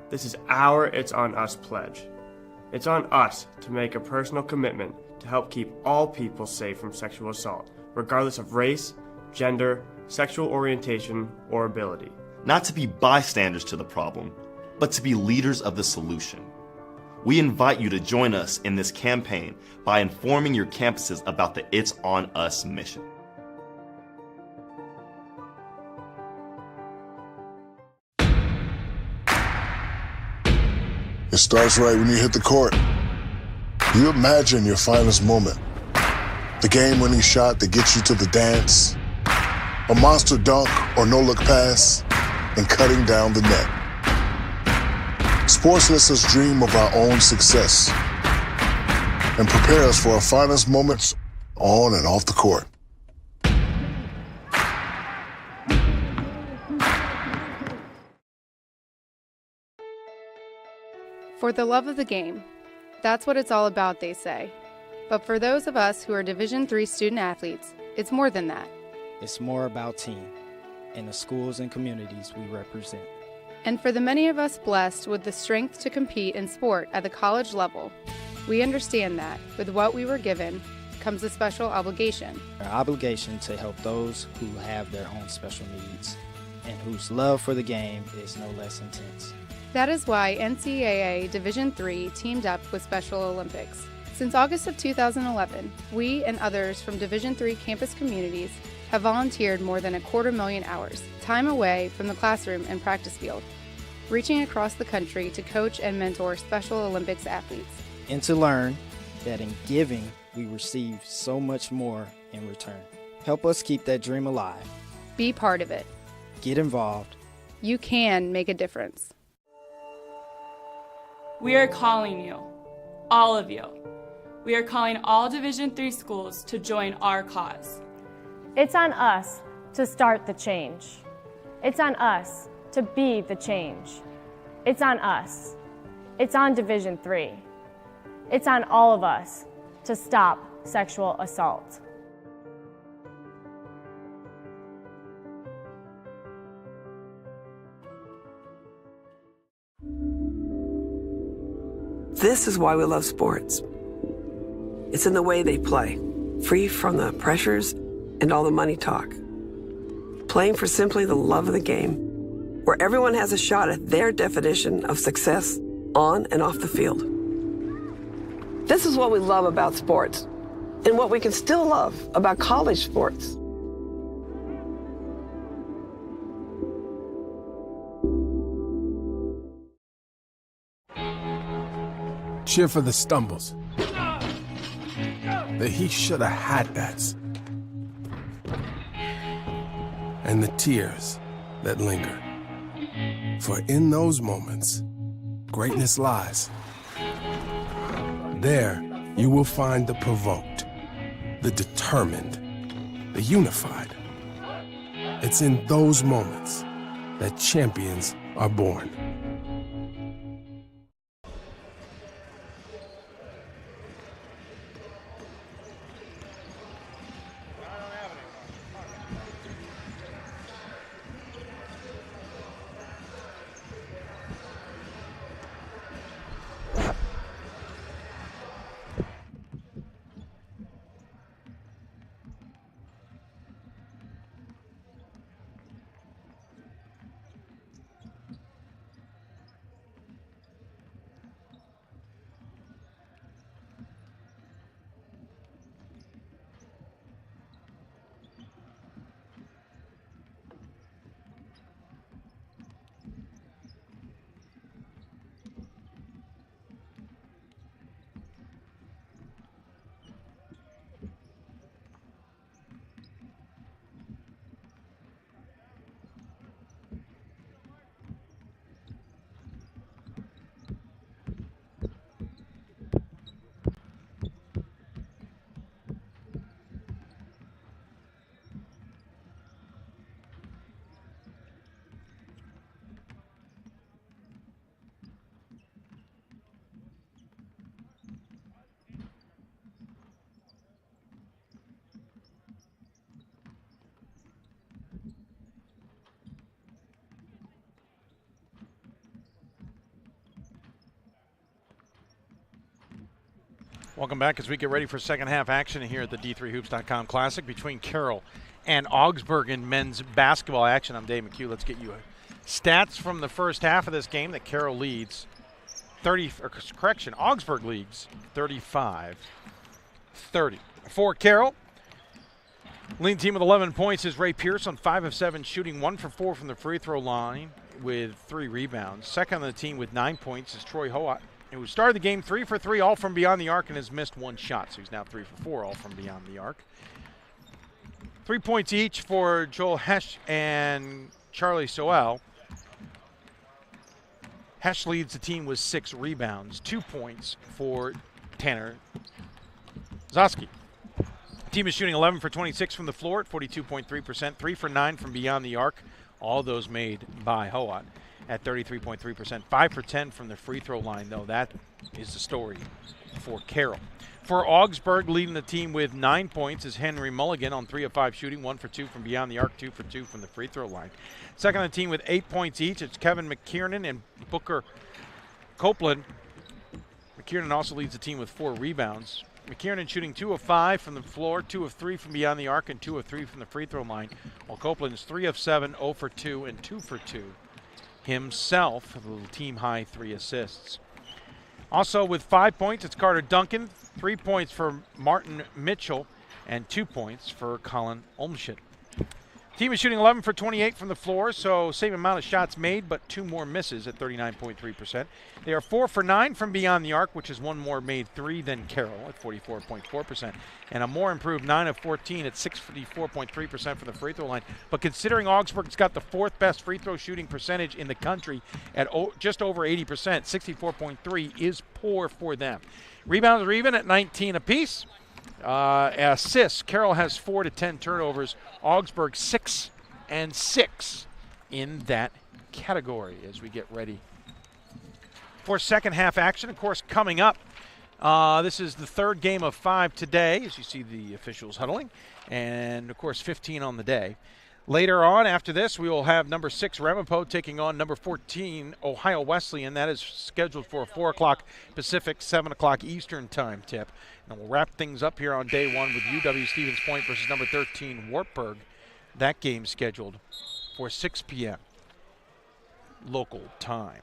This is our It's On Us pledge. It's on us to make a personal commitment to help keep all people safe from sexual assault, regardless of race, gender, sexual orientation, or ability. Not to be bystanders to the problem, but to be leaders of the solution. We invite you to join us in this campaign by informing your campuses about the It's On Us mission. It starts right when you hit the court. You imagine your finest moment. The game-winning shot that gets you to the dance. A monster dunk or no-look pass, and cutting down the net. Sports lets us dream of our own success and prepare us for our finest moments on and off the court. For the love of the game. That's what it's all about, they say. But for those of us who are Division III student athletes, it's more than that. It's more about team and the schools and communities we represent. And for the many of us blessed with the strength to compete in sport at the college level, we understand that with what we were given comes a special obligation. Our obligation to help those who have their own special needs and whose love for the game is no less intense. That is why NCAA Division III teamed up with Special Olympics. Since August of 2011, we and others from Division III campus communities have volunteered more than 250,000 hours, time away from the classroom and practice field, reaching across the country to coach and mentor Special Olympics athletes. And to learn that in giving, we receive so much more in return. Help us keep that dream alive. Be part of it. Get involved. You can make a difference. We are calling you, all of you. We are calling all Division III schools to join our cause. It's on us to start the change. It's on us to be the change. It's on us. It's on Division III. It's on all of us to stop sexual assault. This is why we love sports. It's in the way they play, free from the pressures and all the money talk. Playing for simply the love of the game, where everyone has a shot at their definition of success on and off the field. This is what we love about sports, and what we can still love about college sports. Cheer for the stumbles. The he shoulda had that's. And the tears that linger. For in those moments, greatness lies. There, you will find the provoked, the determined, the unified. It's in those moments that champions are born. Welcome back as we get ready for second half action here at the D3Hoops.com Classic between Carroll and Augsburg in men's basketball action. I'm Dave McHugh. Let's get you stats from the first half of this game that Carroll leads Augsburg leads 35-30. For Carroll, leading team with 11 points is Ray Pierce on 5 of 7 shooting, 1 for 4 from the free throw line with 3 rebounds. Second on the team with 9 points is Troy Hoat, who started the game 3 for 3, all from beyond the arc, and has missed 1 shot. So he's now 3 for 4, all from beyond the arc. 3 points each for Joel Hesch and Charlie Soel. Hesch leads the team with 6 rebounds, 2 points for Tanner Zoski. The team is shooting 11 for 26 from the floor at 42.3%, 3 for 9 from beyond the arc, all those made by Hoat at 33.3%. 5 for 10 from the free throw line, though. That is the story for Carroll. For Augsburg, leading the team with 9 points is Henry Mulligan on 3 of 5 shooting, 1 for 2 from beyond the arc, 2 for 2 from the free throw line. Second on the team with 8 points each, it's Kevin McKiernan and Booker Copeland. McKiernan also leads the team with 4 rebounds. McKiernan shooting 2 of 5 from the floor, 2 of 3 from beyond the arc, and 2 of 3 from the free throw line, while Copeland is 3 of 7, 0 for 2, and 2 for 2 himself, with a team high 3 assists. Also with 5 points, it's Carter Duncan, 3 points for Martin Mitchell, and 2 points for Colin Olmsted. Team is shooting 11 for 28 from the floor, so same amount of shots made, but 2 more misses at 39.3%. They are 4 for 9 from beyond the arc, which is 1 more made 3 than Carroll at 44.4%, and a more improved 9 of 14 at 64.3% from the free throw line. But considering Augsburg's got the 4th best free throw shooting percentage in the country at just over 80%, 64.3 is poor for them. Rebounds are even at 19 apiece. Assists, Carroll has 4 to 10 turnovers. Augsburg 6 and 6 in that category as we get ready for second half action. Of course, coming up, this is the 3rd game of 5 today, as you see the officials huddling, and of course 15 on the day. Later on, after this, we will have number 6 Ramapo taking on number 14 Ohio Wesleyan. That is scheduled for a 4 o'clock Pacific, 7 o'clock Eastern time tip. And we'll wrap things up here on day 1 with UW Stevens Point versus number 13 Wartburg. That game scheduled for 6 p.m. local time.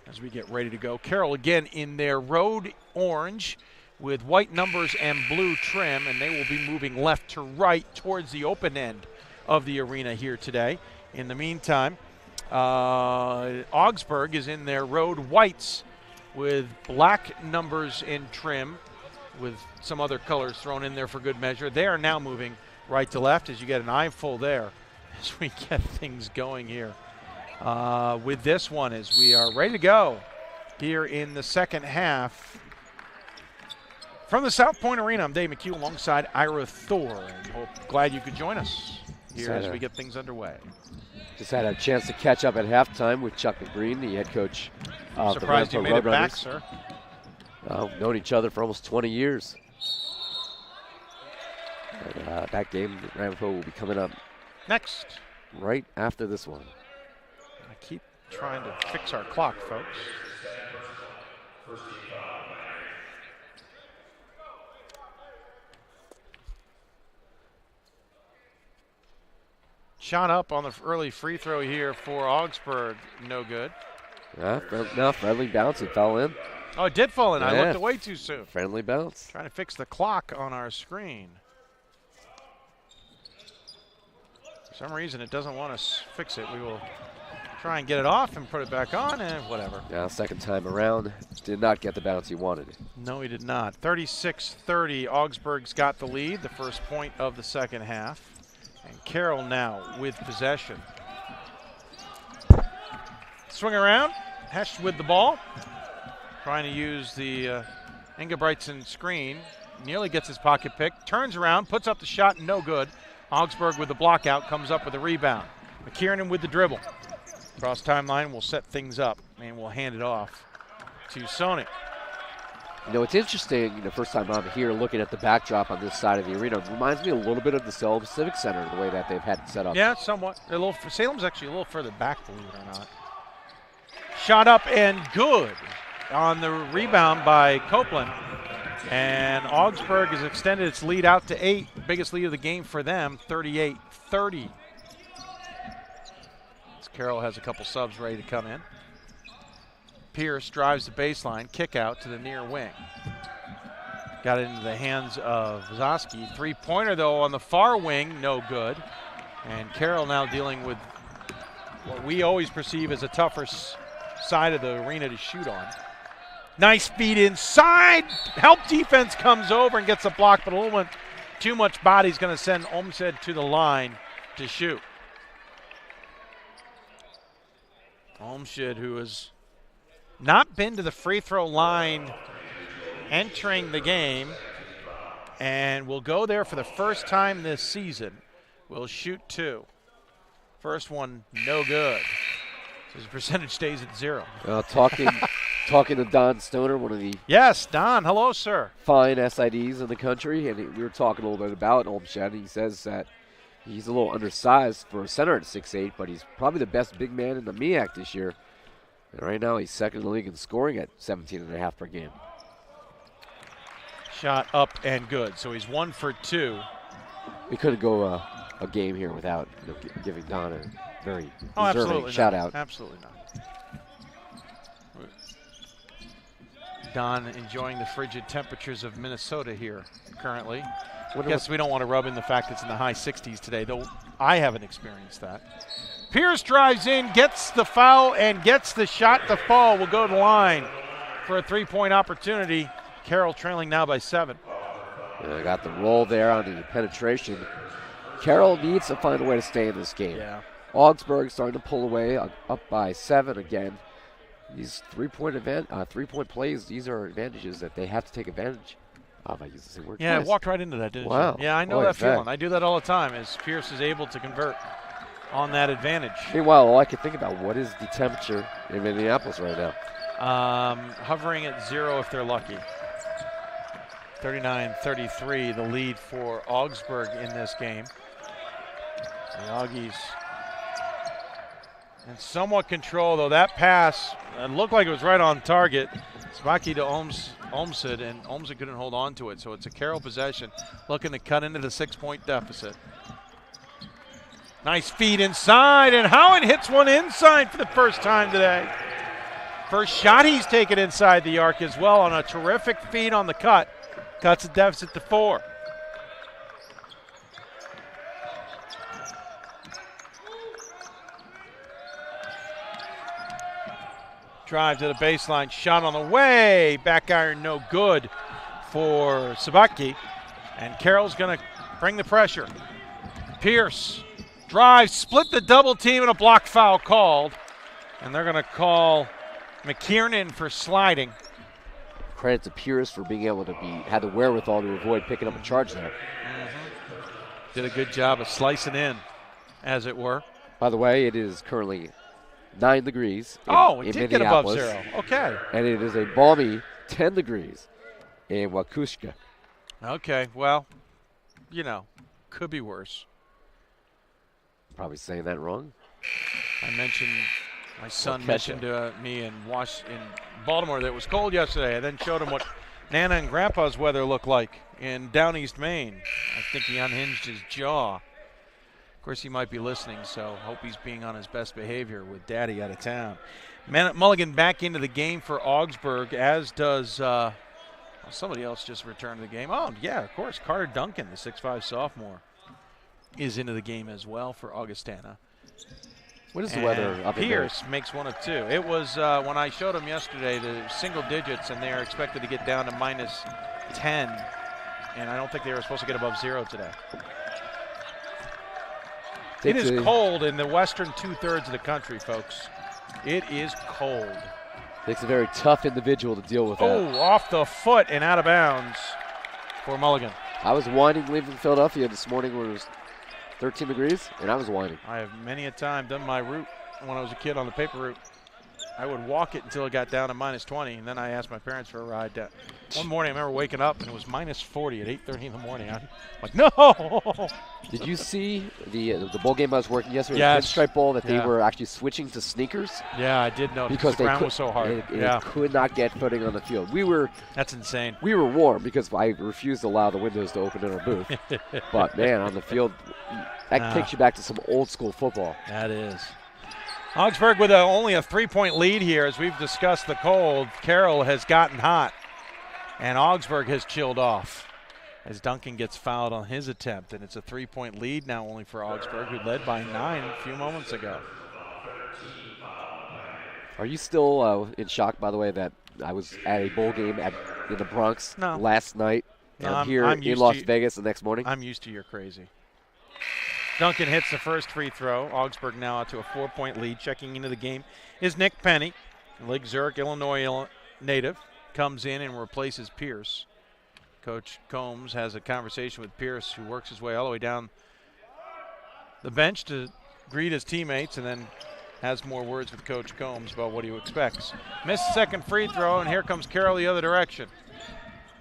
As we get ready to go, Carroll again in their road orange with white numbers and blue trim, and they will be moving left to right towards the open end of the arena here today. In the meantime, Augsburg is in their road whites with black numbers in trim with some other colors thrown in there for good measure. They are now moving right to left as you get an eyeful there as we get things going here with this one as we are ready to go here in the second half. From the South Point Arena, I'm Dave McHugh alongside Ira Thor, and glad you could join us here as we get things underway. Just had a chance to catch up at halftime with Chuck McGreen, the head coach of Surprised the you made it back, sir. Known each other for almost 20 years. And, that game, Ramapo will be coming up next, right after this one. I keep trying to fix our clock, folks. Shot up on the early free throw here for Augsburg. No good. No, friendly bounce. It fell in. Oh, it did fall in. I looked away too soon. Friendly bounce. Trying to fix the clock on our screen. For some reason, it doesn't want us to fix it. We will try and get it off and put it back on and whatever. Yeah, second time around. Did not get the bounce he wanted. No, he did not. 36-30. Augsburg's got the lead, the first point of the second half. And Carroll now with possession. Swing around, Hesh with the ball. Trying to use the Ingebrigtsen screen. Nearly gets his pocket picked. Turns around, puts up the shot, no good. Augsburg with the block out, comes up with a rebound. McKiernan with the dribble. Cross timeline will set things up, and we'll hand it off to Sony. You know, it's interesting, first time I'm here looking at the backdrop on this side of the arena. It reminds me a little bit of the Salem Civic Center, the way that they've had it set up. Yeah, somewhat. Salem's actually a little further back, believe it or not. Shot up and good on the rebound by Copeland. And Augsburg has extended its lead out to 8. Biggest lead of the game for them, 38-30. As Carroll has a couple subs ready to come in. Pierce drives the baseline, kick out to the near wing. Got it into the hands of Zoski. Three-pointer, though, on the far wing, no good. And Carroll now dealing with what we always perceive as a tougher side of the arena to shoot on. Nice feed inside. Help defense comes over and gets a block, but a little bit too much body is going to send Olmsted to the line to shoot. Olmsted, who has not been to the free throw line entering the game and will go there for the first time this season, will shoot 2. First one, no good. So his percentage stays at 0. Talking to Don Stoner, one of the Don, hello, sir. Fine SIDs in the country, and we were talking a little bit about Olmsted. He says that he's a little undersized for a center at 6'8", but he's probably the best big man in the MEAC this year. And right now he's second in the league in scoring at 17.5 per game. Shot up and good, so he's 1 for 2. We couldn't go a game here without giving Don a very deserving shout out. Absolutely not. Don enjoying the frigid temperatures of Minnesota here currently. I guess we don't want to rub in the fact it's in the high 60s today, though I haven't experienced that. Pierce drives in, gets the foul, and gets the shot to fall. Will go to the line for a three-point opportunity. Carroll trailing now by 7. Yeah, got the roll there on the penetration. Carroll needs to find a way to stay in this game. Yeah. Augsburg starting to pull away, up by 7 again. These three-point plays, these are advantages that they have to take advantage of. I use the same word. Yeah, twice. I walked right into that, didn't you? Yeah, I know that feeling. I do that all the time as Pierce is able to convert on that advantage. Meanwhile, all I can think about, what is the temperature in Minneapolis right now? Hovering at 0 if they're lucky. 39-33, the lead for Augsburg in this game. The Augies in somewhat control, though. That pass looked like it was right on target. Sabaki to Olmsted, and Olmsted couldn't hold on to it. So it's a Carroll possession, looking to cut into the 6-point deficit. Nice feed inside, and Howen hits one inside for the first time today. First shot he's taken inside the arc as well on a terrific feed on the cut. Cuts the deficit to 4. Drive to the baseline, shot on the way. Back iron no good for Sabaki. And Carroll's going to bring the pressure. Pierce drives, split the double team, and a block foul called. And they're going to call McKiernan for sliding. Credit to Pierce for being able to had the wherewithal to avoid picking up a charge there. Did a good job of slicing in, as it were. By the way, it is currently 9 degrees it did get above 0. Okay. And it is a balmy 10 degrees in Wakushka. Okay, well, could be worse. Probably saying that wrong. I mentioned, my son mentioned to me in Baltimore that it was cold yesterday. I then showed him what Nana and Grandpa's weather looked like in Down East Maine. I think he unhinged his jaw. Of course, he might be listening, so hope he's being on his best behavior with Daddy out of town. Mulligan back into the game for Augsburg, as does somebody else just returned to the game. Oh, yeah, of course. Carter Duncan, the 6'5 sophomore, is into the game as well for Augustana. What is the weather up in Pierce makes 1 of 2. It was, when I showed him yesterday, the single digits, and they are expected to get down to -10. And I don't think they were supposed to get above 0 today. It is cold in the western 2/3 of the country, folks. It is cold. Takes a very tough individual to deal with that. Oh, off the foot and out of bounds for Mulligan. I was whining leaving Philadelphia this morning when it was 13 degrees, and I was whining. I have many a time done my route when I was a kid on the paper route. I would walk it until it got down to -20, and then I asked my parents for a ride down. One morning I remember waking up, and it was -40 at 8:30 in the morning. I'm like, no! Did you see the bowl game I was working yesterday, yes. the Pinstripe Bowl, that they were actually switching to sneakers? Yeah, I did notice because the ground was so hard. It could not get footing on the field. That's insane. We were warm because I refused to allow the windows to open in our booth. But, man, on the field, that takes you back to some old-school football. That is. Augsburg with only a 3-point lead here. As we've discussed the cold, Carroll has gotten hot, and Augsburg has chilled off as Duncan gets fouled on his attempt. And it's a 3-point lead now only for Augsburg, who led by 9 a few moments ago. Are you still in shock, by the way, that I was at a bowl game in the Bronx last night, and I'm here in Las Vegas the next morning? I'm used to your crazy. Duncan hits the first free throw. Augsburg now out to a 4-point lead. Checking into the game is Nick Penny. Lake Zurich, Illinois native, comes in and replaces Pierce. Coach Combs has a conversation with Pierce, who works his way all the way down the bench to greet his teammates, and then has more words with Coach Combs about what he expects. Missed second free throw, and here comes Carroll the other direction.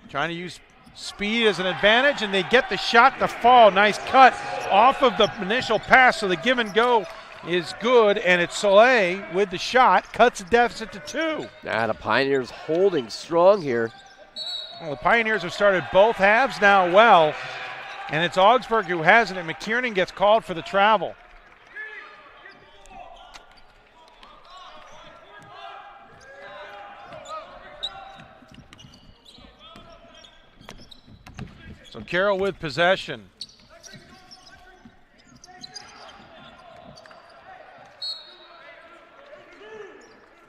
Trying to use speed as an advantage, and they get the shot to fall. Nice cut off of the initial pass, so the give and go is good, and it's Soleil with the shot, cuts the deficit to 2. The Pioneers holding strong here. Well, the Pioneers have started both halves now well, and it's Augsburg who has it, and McKiernan gets called for the travel. So Carroll with possession.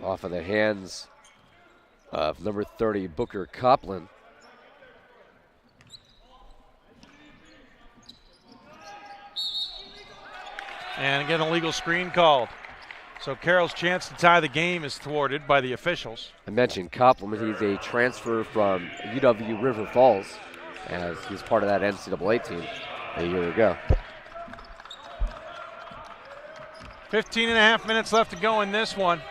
Off of the hands of number 30, Booker Copland. And again, a legal screen called. So Carroll's chance to tie the game is thwarted by the officials. I mentioned Copland. He's a transfer from UW River Falls, as he was part of that NCAA team a year ago. 15 and a half minutes left to go in this one.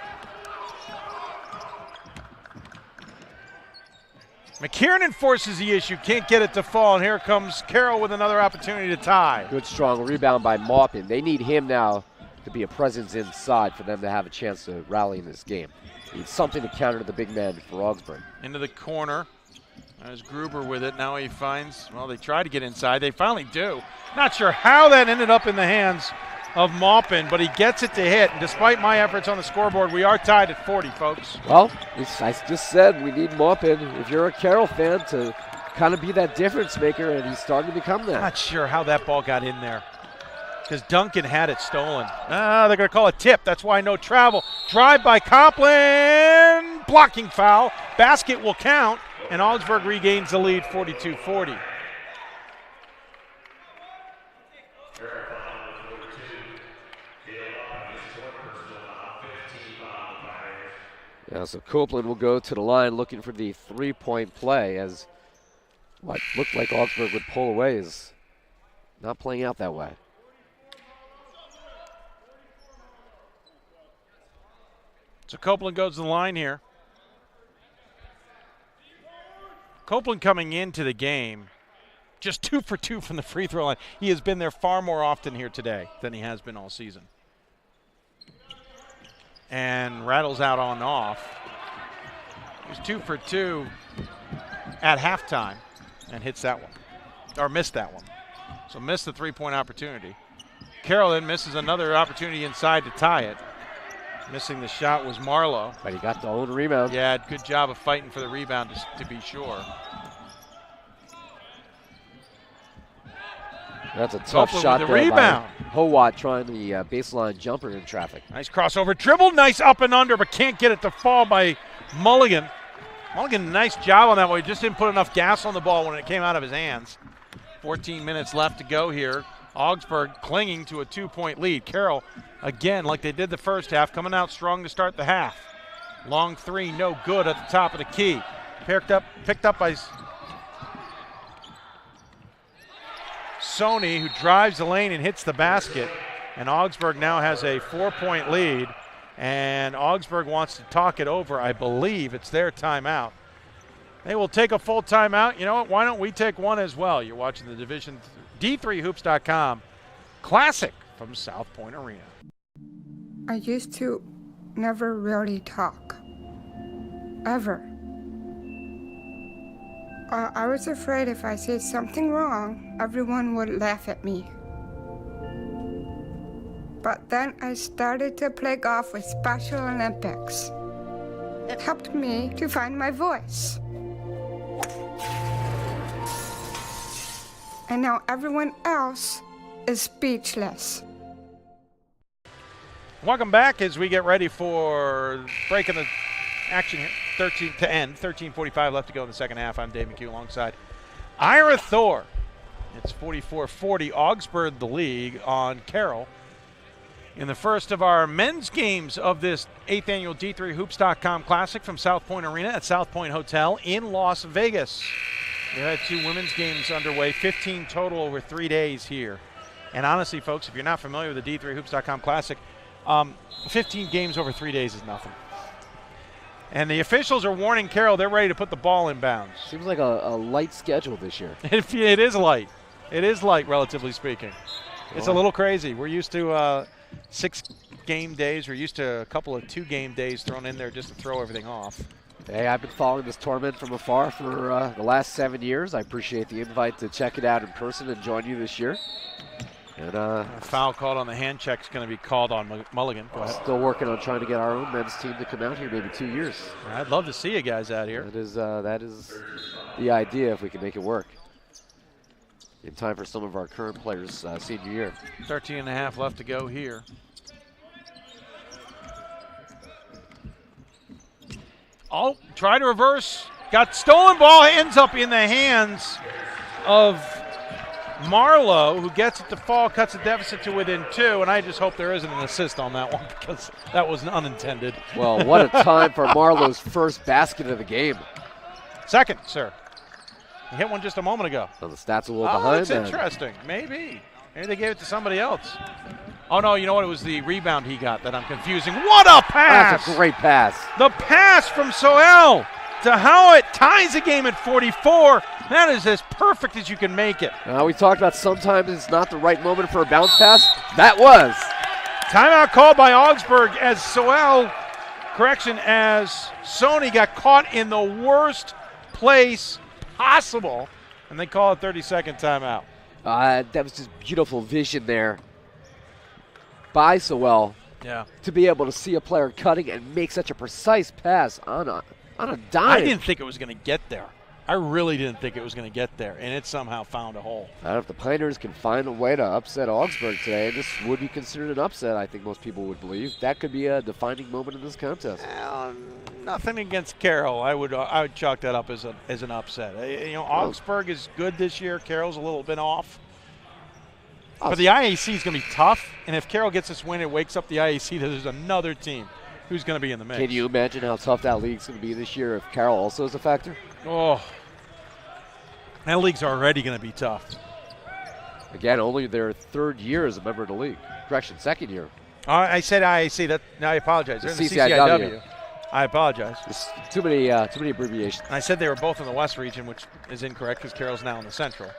McKiernan forces the issue, can't get it to fall, and here comes Carroll with another opportunity to tie. Good strong rebound by Maupin. They need him now to be a presence inside for them to have a chance to rally in this game. Need something to counter the big man for Augsburg. Into the corner. There's Gruber with it. Now he finds, well, they try to get inside. They finally do. Not sure how that ended up in the hands of Maupin, but he gets it to hit. And despite my efforts on the scoreboard, we are tied at 40, folks. Well, I just said we need Maupin, if you're a Carroll fan, to kind of be that difference maker, and he's starting to become that. Not sure how that ball got in there, because Duncan had it stolen. They're going to call a tip. That's why no travel. Drive by Copland. Blocking foul. Basket will count, and Augsburg regains the lead 42-40. Yeah, so Copeland will go to the line looking for the three-point play, as what looked like Augsburg would pull away is not playing out that way. So Copeland goes to the line here. Copeland coming into the game, just 2 for 2 from the free throw line. He has been there far more often here today than he has been all season. And rattles out on off. He's 2 for 2 at halftime and hits that one, or missed that one. So missed the three-point opportunity. Carroll then misses another opportunity inside to tie it. Missing the shot was Marlowe. But he got the own rebound. Yeah, good job of fighting for the rebound to be sure. That's a tough shot there rebound. By Howat trying the baseline jumper in traffic. Nice crossover dribble, nice up and under, but can't get it to fall by Mulligan. Mulligan, nice job on that one. He just didn't put enough gas on the ball when it came out of his hands. 14 minutes left to go here. Augsburg clinging to a 2-point lead. Carroll, again, like they did the first half, coming out strong to start the half. Long three, no good at the top of the key. Picked up by Sony, who drives the lane and hits the basket. And Augsburg now has a 4-point lead. And Augsburg wants to talk it over. I believe it's their timeout. They will take a full timeout. You know what? Why don't we take one as well? You're watching the Division D3Hoops.com Classic from South Point Arena. I used to never really talk. Ever. I was afraid if I said something wrong, everyone would laugh at me. But then I started to play golf with Special Olympics. It helped me to find my voice. And now everyone else is speechless. Welcome back as we get ready for breaking the action here. 13 to end. 13:45 left to go in the second half. I'm Dave McHugh alongside Ira Thor. It's 44-40. Augsburg the league on Carroll in the first of our men's games of this 8th annual D3Hoops.com Classic from South Point Arena at South Point Hotel in Las Vegas. We had 2 women's games underway, 15 total over 3 days here. And honestly, folks, if you're not familiar with the D3Hoops.com Classic, 15 games over 3 days is nothing. And the officials are warning Carroll they're ready to put the ball in bounds. Seems like a light schedule this year. It is light. It is light, relatively speaking. It's a little crazy. We're used to 6 game days. We're used to a couple of 2 game days thrown in there just to throw everything off. Hey, I've been following this tournament from afar for the last 7 years. I appreciate the invite to check it out in person and join you this year. And a foul called on the hand check is going to be called on Mulligan. Go ahead. Still working on trying to get our own men's team to come out here maybe 2 years. I'd love to see you guys out here. That is the idea if we can make it work. In time for some of our current players' senior year. 13 and a half left to go here. Oh, try to reverse. Got stolen ball, ends up in the hands of Marlowe, who gets it to fall, cuts the deficit to within 2, and I just hope there isn't an assist on that one because that was unintended. Well, what a time for Marlowe's first basket of the game. Second, sir. He hit one just a moment ago. So the stats a little behind. That's interesting. Maybe they gave it to somebody else. Oh, no, you know what? It was the rebound he got that I'm confusing. What a pass! That's a great pass. The pass from Soel. to Howitt, ties the game at 44. That is as perfect as you can make it. We talked about sometimes it's not the right moment for a bounce pass. That was. Timeout called by Augsburg as Sony got caught in the worst place possible, and they call a 30-second timeout. That was just beautiful vision there by Sewell. Yeah. To be able to see a player cutting and make such a precise pass on a dime. I didn't think it was going to get there. I really didn't think it was going to get there, and it somehow found a hole. I don't know if the Pioneers can find a way to upset Augsburg today. This would be considered an upset, I think most people would believe. That could be a defining moment in this contest. Well, nothing against Carroll. I would chalk that up as an upset. Augsburg is good this year. Carroll's a little bit off. But the IAC is going to be tough, and if Carroll gets this win, it wakes up the IAC that there's another team who's going to be in the mix. Can you imagine how tough that league's going to be this year if Carroll also is a factor? Oh, that league's already going to be tough. Again, only their third year as a member of the league. Correction, second year. I said IAC. I apologize. They're in the CCIW. I apologize. There's too many abbreviations. And I said they were both in the West region, which is incorrect because Carroll's now in the Central.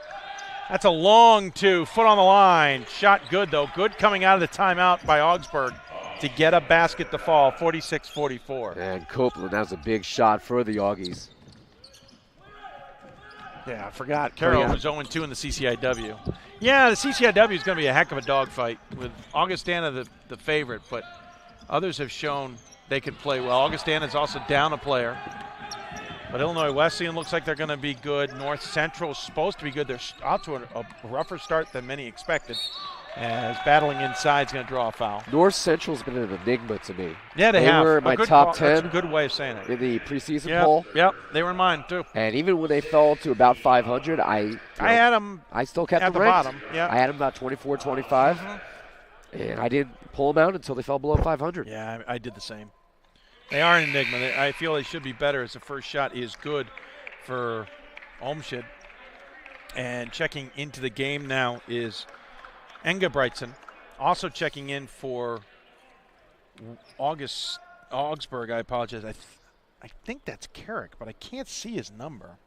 That's a long two, foot on the line. Shot good, though. Good coming out of the timeout by Augsburg to get a basket to fall, 46-44. And Copeland, that was a big shot for the Augies. Yeah, I forgot. Carroll was 0-2 in the CCIW. Yeah, the CCIW is going to be a heck of a dogfight with Augustana the favorite, but others have shown they can play well. Augustana is also down a player. But Illinois Wesleyan looks like they're going to be good. North Central is supposed to be good. They're out to a rougher start than many expected, as battling inside is going to draw a foul. North Central's been an enigma to me. Yeah, they have. They were in my top 10. That's a good way of saying it. In the preseason poll. Yep, they were in mine too. And even when they fell to about 500, I had them. I still kept at them the ranked. bottom. Yeah, I had them about 24, 25, and I didn't pull them out until they fell below 500. Yeah, I did the same. They are an enigma. I feel they should be better as the first shot is good for Olmsted. And checking into the game now is Engebreitsen. Also checking in for Augsburg. I apologize. I think that's Carrick, but I can't see his number.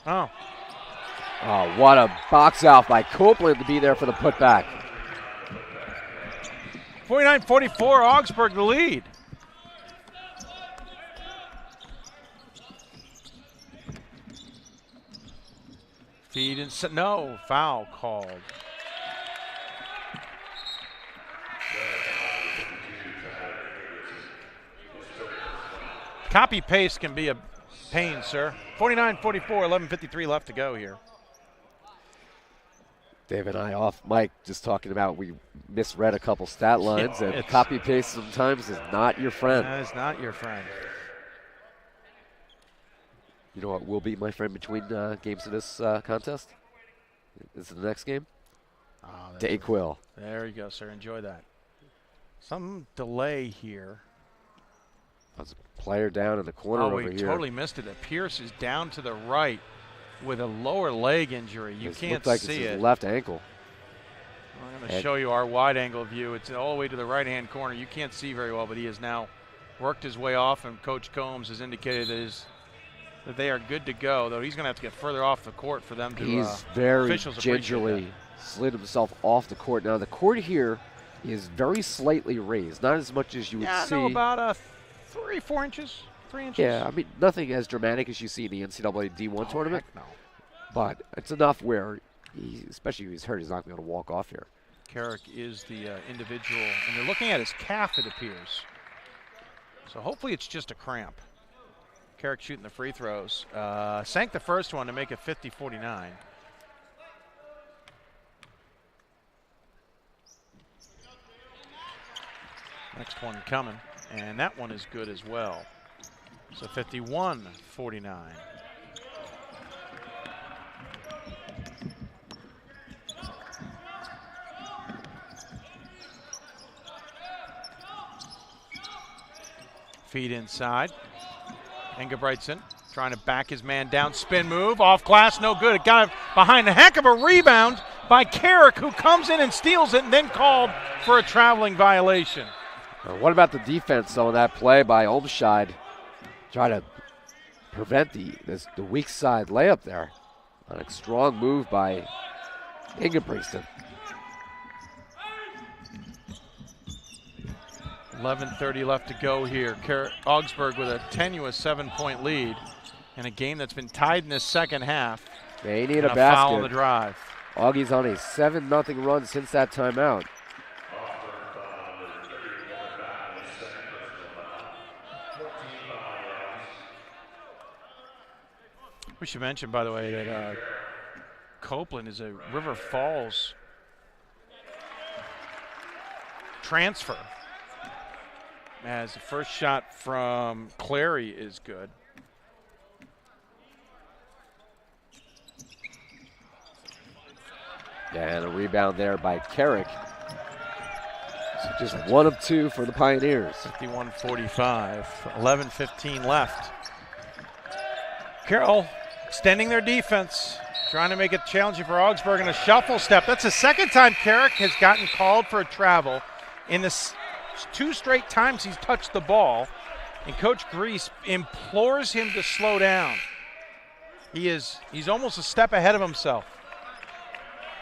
Oh. Oh, what a box out by Copeland to be there for the putback. 49-44, Augsburg the lead. Feed and no, foul called. Copy paste can be a pain, sir. 49-44, 11:53 left to go here. Dave and I off mic just talking about we misread a couple stat lines, and copy paste sometimes is not your friend. That is not your friend. You know what will be my friend between games of this contest? This is the next game. Dayquil. There you go, sir. Enjoy that. Some delay here. There's a player down in the corner over here. Oh, we totally missed it. Pierce is down to the right with a lower leg injury. You can't like see it's his it. left ankle. I'm going to show you our wide angle view. It's all the way to the right-hand corner. You can't see very well, but he has now worked his way off, and Coach Combs has indicated that they are good to go, though he's going to have to get further off the court for them to He's very officials gingerly slid himself off the court. Now, the court here is very slightly raised, not as much as you would see. Yeah, no, about 3-4 inches, 3 inches. Yeah, I mean, nothing as dramatic as you see in the NCAA D1 tournament. Heck no. But it's enough where, especially if he's hurt, he's not going to walk off here. Carrick is the individual, and they're looking at his calf, it appears. So hopefully it's just a cramp. Carrick shooting the free throws. Sank the first one to make it 50-49. Next one coming, and that one is good as well. So 51-49. Feed inside. Engebreitsen trying to back his man down. Spin move. Off glass. No good. It got him behind a heck of a rebound by Carrick, who comes in and steals it and then called for a traveling violation. What about the defense, though, in that play by Olmscheid? Try to prevent the weak side layup there. A strong move by Ingebrigtsen. 11:30 left to go here. Augsburg with a tenuous 7-point lead in a game that's been tied in the second half. They need and a basket. Foul on the drive. Augie's on a 7-0 run since that timeout. We should mention, by the way, that Copeland is a River Falls transfer, as the first shot from Clary is good. Yeah, and a rebound there by Carrick. So just 1 of 2 for the Pioneers. 51-45, 11:15 left. Carroll extending their defense, trying to make it challenging for Augsburg in a shuffle step. That's the second time Carrick has gotten called for a travel in the 2 straight times he's touched the ball, and Coach Grease implores him to slow down. He's almost a step ahead of himself.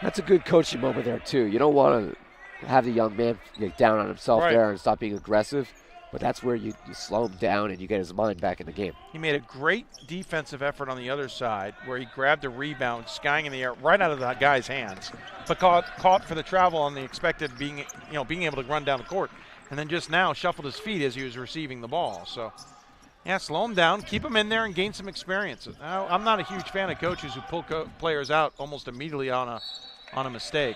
That's a good coaching moment there, too. You don't want to have the young man get down on himself there and stop being aggressive, but that's where you slow him down and you get his mind back in the game. He made a great defensive effort on the other side where he grabbed a rebound, skying in the air right out of the guy's hands, but caught for the travel on the expected being able to run down the court, and then just now shuffled his feet as he was receiving the ball. So, yeah, slow him down, keep him in there, and gain some experience. I'm not a huge fan of coaches who pull players out almost immediately on a mistake.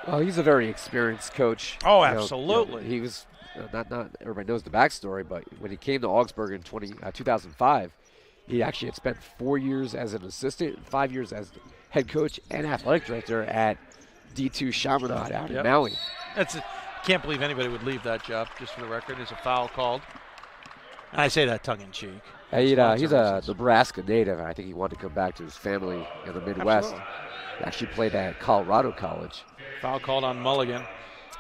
Well, he's a very experienced coach. Oh, absolutely. He was not everybody knows the backstory, but when he came to Augsburg in 2005, he actually had spent 4 years as an assistant and 5 years as head coach and athletic director at D2 Chaminade out in Maui. Can't believe anybody would leave that job, just for the record. There's a foul called. And I say that tongue-in-cheek. He's a Nebraska native, and I think he wanted to come back to his family in the Midwest. Absolutely. He actually played at Colorado College. Foul called on Mulligan.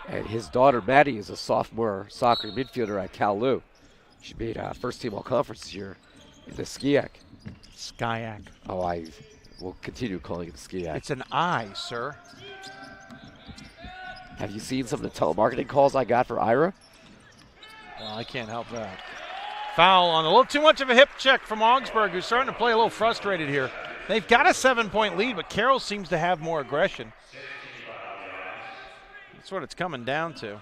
And his daughter, Maddie, is a sophomore soccer midfielder at Cal Lu. She made first-team all-conference this year in the SCIAC. SCIAC. Oh, I will continue calling it SCIAC. It's an I, sir. Have you seen some of the telemarketing calls I got for Ira? Well, I can't help that. Foul on a little too much of a hip check from Augsburg, who's starting to play a little frustrated here. They've got a 7-point lead, but Carroll seems to have more aggression. That's what it's coming down to.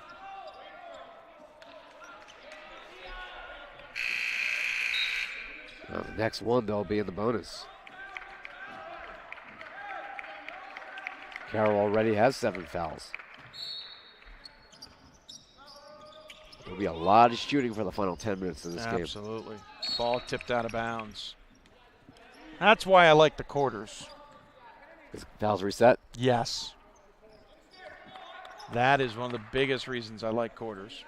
Well, the next one, they'll be in the bonus. Carroll already has 7 fouls. There'll be a lot of shooting for the final 10 minutes of this game. Absolutely. Ball tipped out of bounds. That's why I like the quarters. Is fouls reset? Yes. That is one of the biggest reasons I like quarters.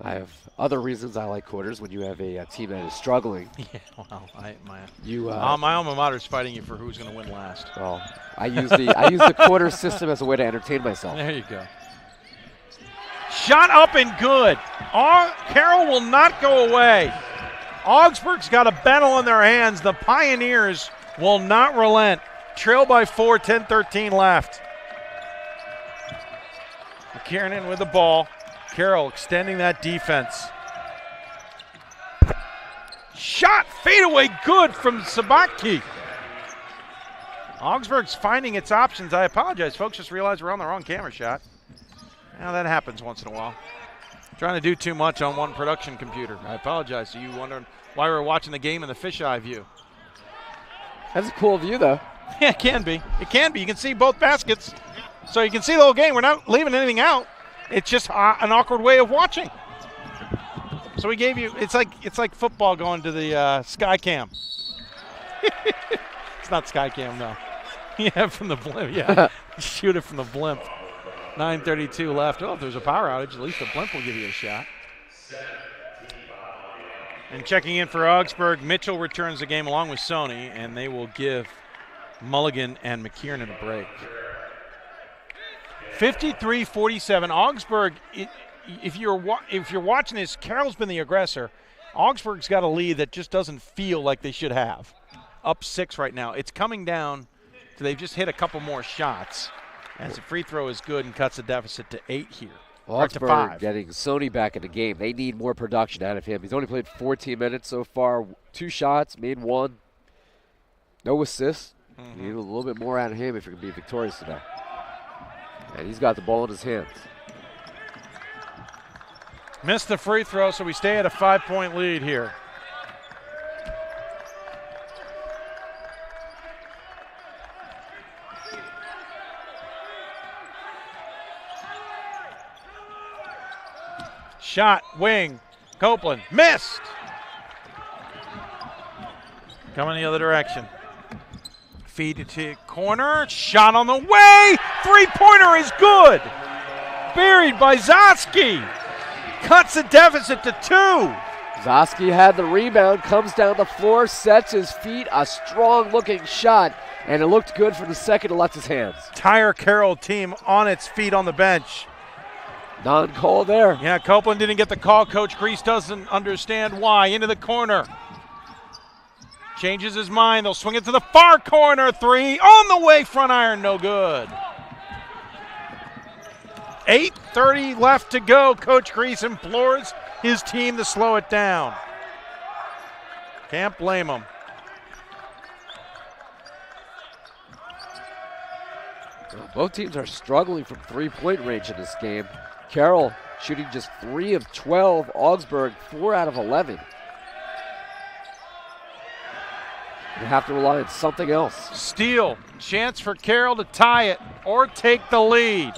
I have other reasons I like quarters when you have a team that is struggling. Yeah, well, my alma mater is fighting you for who's going to win last. Well, I use the quarter system as a way to entertain myself. There you go. Shot up and good. Carroll will not go away. Augsburg's got a battle in their hands. The Pioneers will not relent. Trail by 4, 10-13 left. McKiernan with the ball. Carroll extending that defense. Shot, fadeaway, good from Sabaki. Augsburg's finding its options. I apologize, folks. Just realized we're on the wrong camera shot. Now that happens once in a while. Trying to do too much on one production computer. I apologize to you wondering why we're watching the game in the fisheye view. That's a cool view, though. Yeah, it can be. It can be. You can see both baskets. So you can see the whole game. We're not leaving anything out. It's just an awkward way of watching. So we gave you, it's like football going to the Sky Cam. It's not Sky Cam, no. Yeah, from the blimp, yeah. Shoot it from the blimp. 9:32 left. Oh, if there's a power outage, at least the blimp will give you a shot. And checking in for Augsburg, Mitchell returns the game along with Sony, and they will give Mulligan and McKiernan a break. 53-47. Augsburg, if you're watching this, Carroll's been the aggressor. Augsburg's got a lead that just doesn't feel like they should have. Up 6 right now. It's coming down to they've just hit a couple more shots. As the free throw is good and cuts the deficit to 8 here. Augsburg getting Sony back in the game. They need more production out of him. He's only played 14 minutes so far. 2 shots, made 1. No assists. Need a little bit more out of him if you're going to be victorious today. And he's got the ball in his hands. Missed the free throw, so we stay at a 5-point lead here. Shot, wing, Copeland, missed. Coming the other direction. Feed it to corner, shot on the way, 3-pointer is good. Buried by Zoski. Cuts the deficit to 2. Zoski had the rebound, comes down the floor, sets his feet, a strong-looking shot, and it looked good from the second it left his hands. Entire Carroll team on its feet on the bench. Non-call there. Yeah, Copeland didn't get the call. Coach Grease doesn't understand why. Into the corner. Changes his mind. They'll swing it to the far corner. 3 on the way. Front iron, no good. 8:30 left to go. Coach Grease implores his team to slow it down. Can't blame him. Both teams are struggling from 3-point range in this game. Carroll shooting just 3 of 12. Augsburg 4 out of 11. You have to rely on something else. Steal. Chance for Carroll to tie it or take the lead.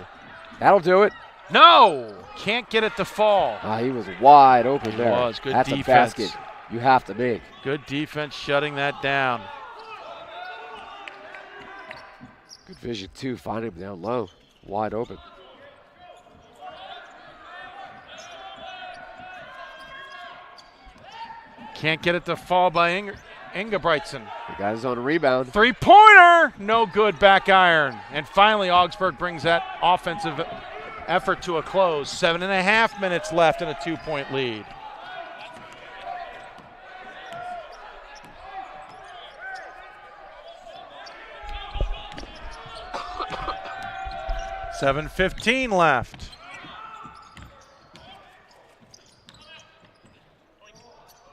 That'll do it. No! Can't get it to fall. He was wide open there. It was. Good That's defense. a basket you have to make. Good defense shutting that down. Good vision, too. Find him down low. Wide open. Can't get it to fall by Ingebrigtsen. The guy's on a rebound. 3-pointer! No good, back iron. And finally, Augsburg brings that offensive effort to a close. 7.5 minutes left in a 2-point lead. $7:15 left.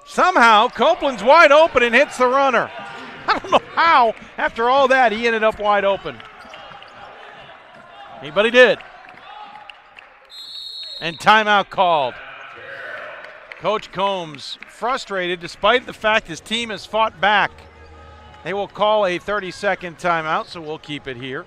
Somehow, Copeland's wide open and hits the runner. I don't know how, after all that, he ended up wide open. But he did. And timeout called. Coach Combs frustrated despite the fact his team has fought back. They will call a 30-second timeout, so we'll keep it here.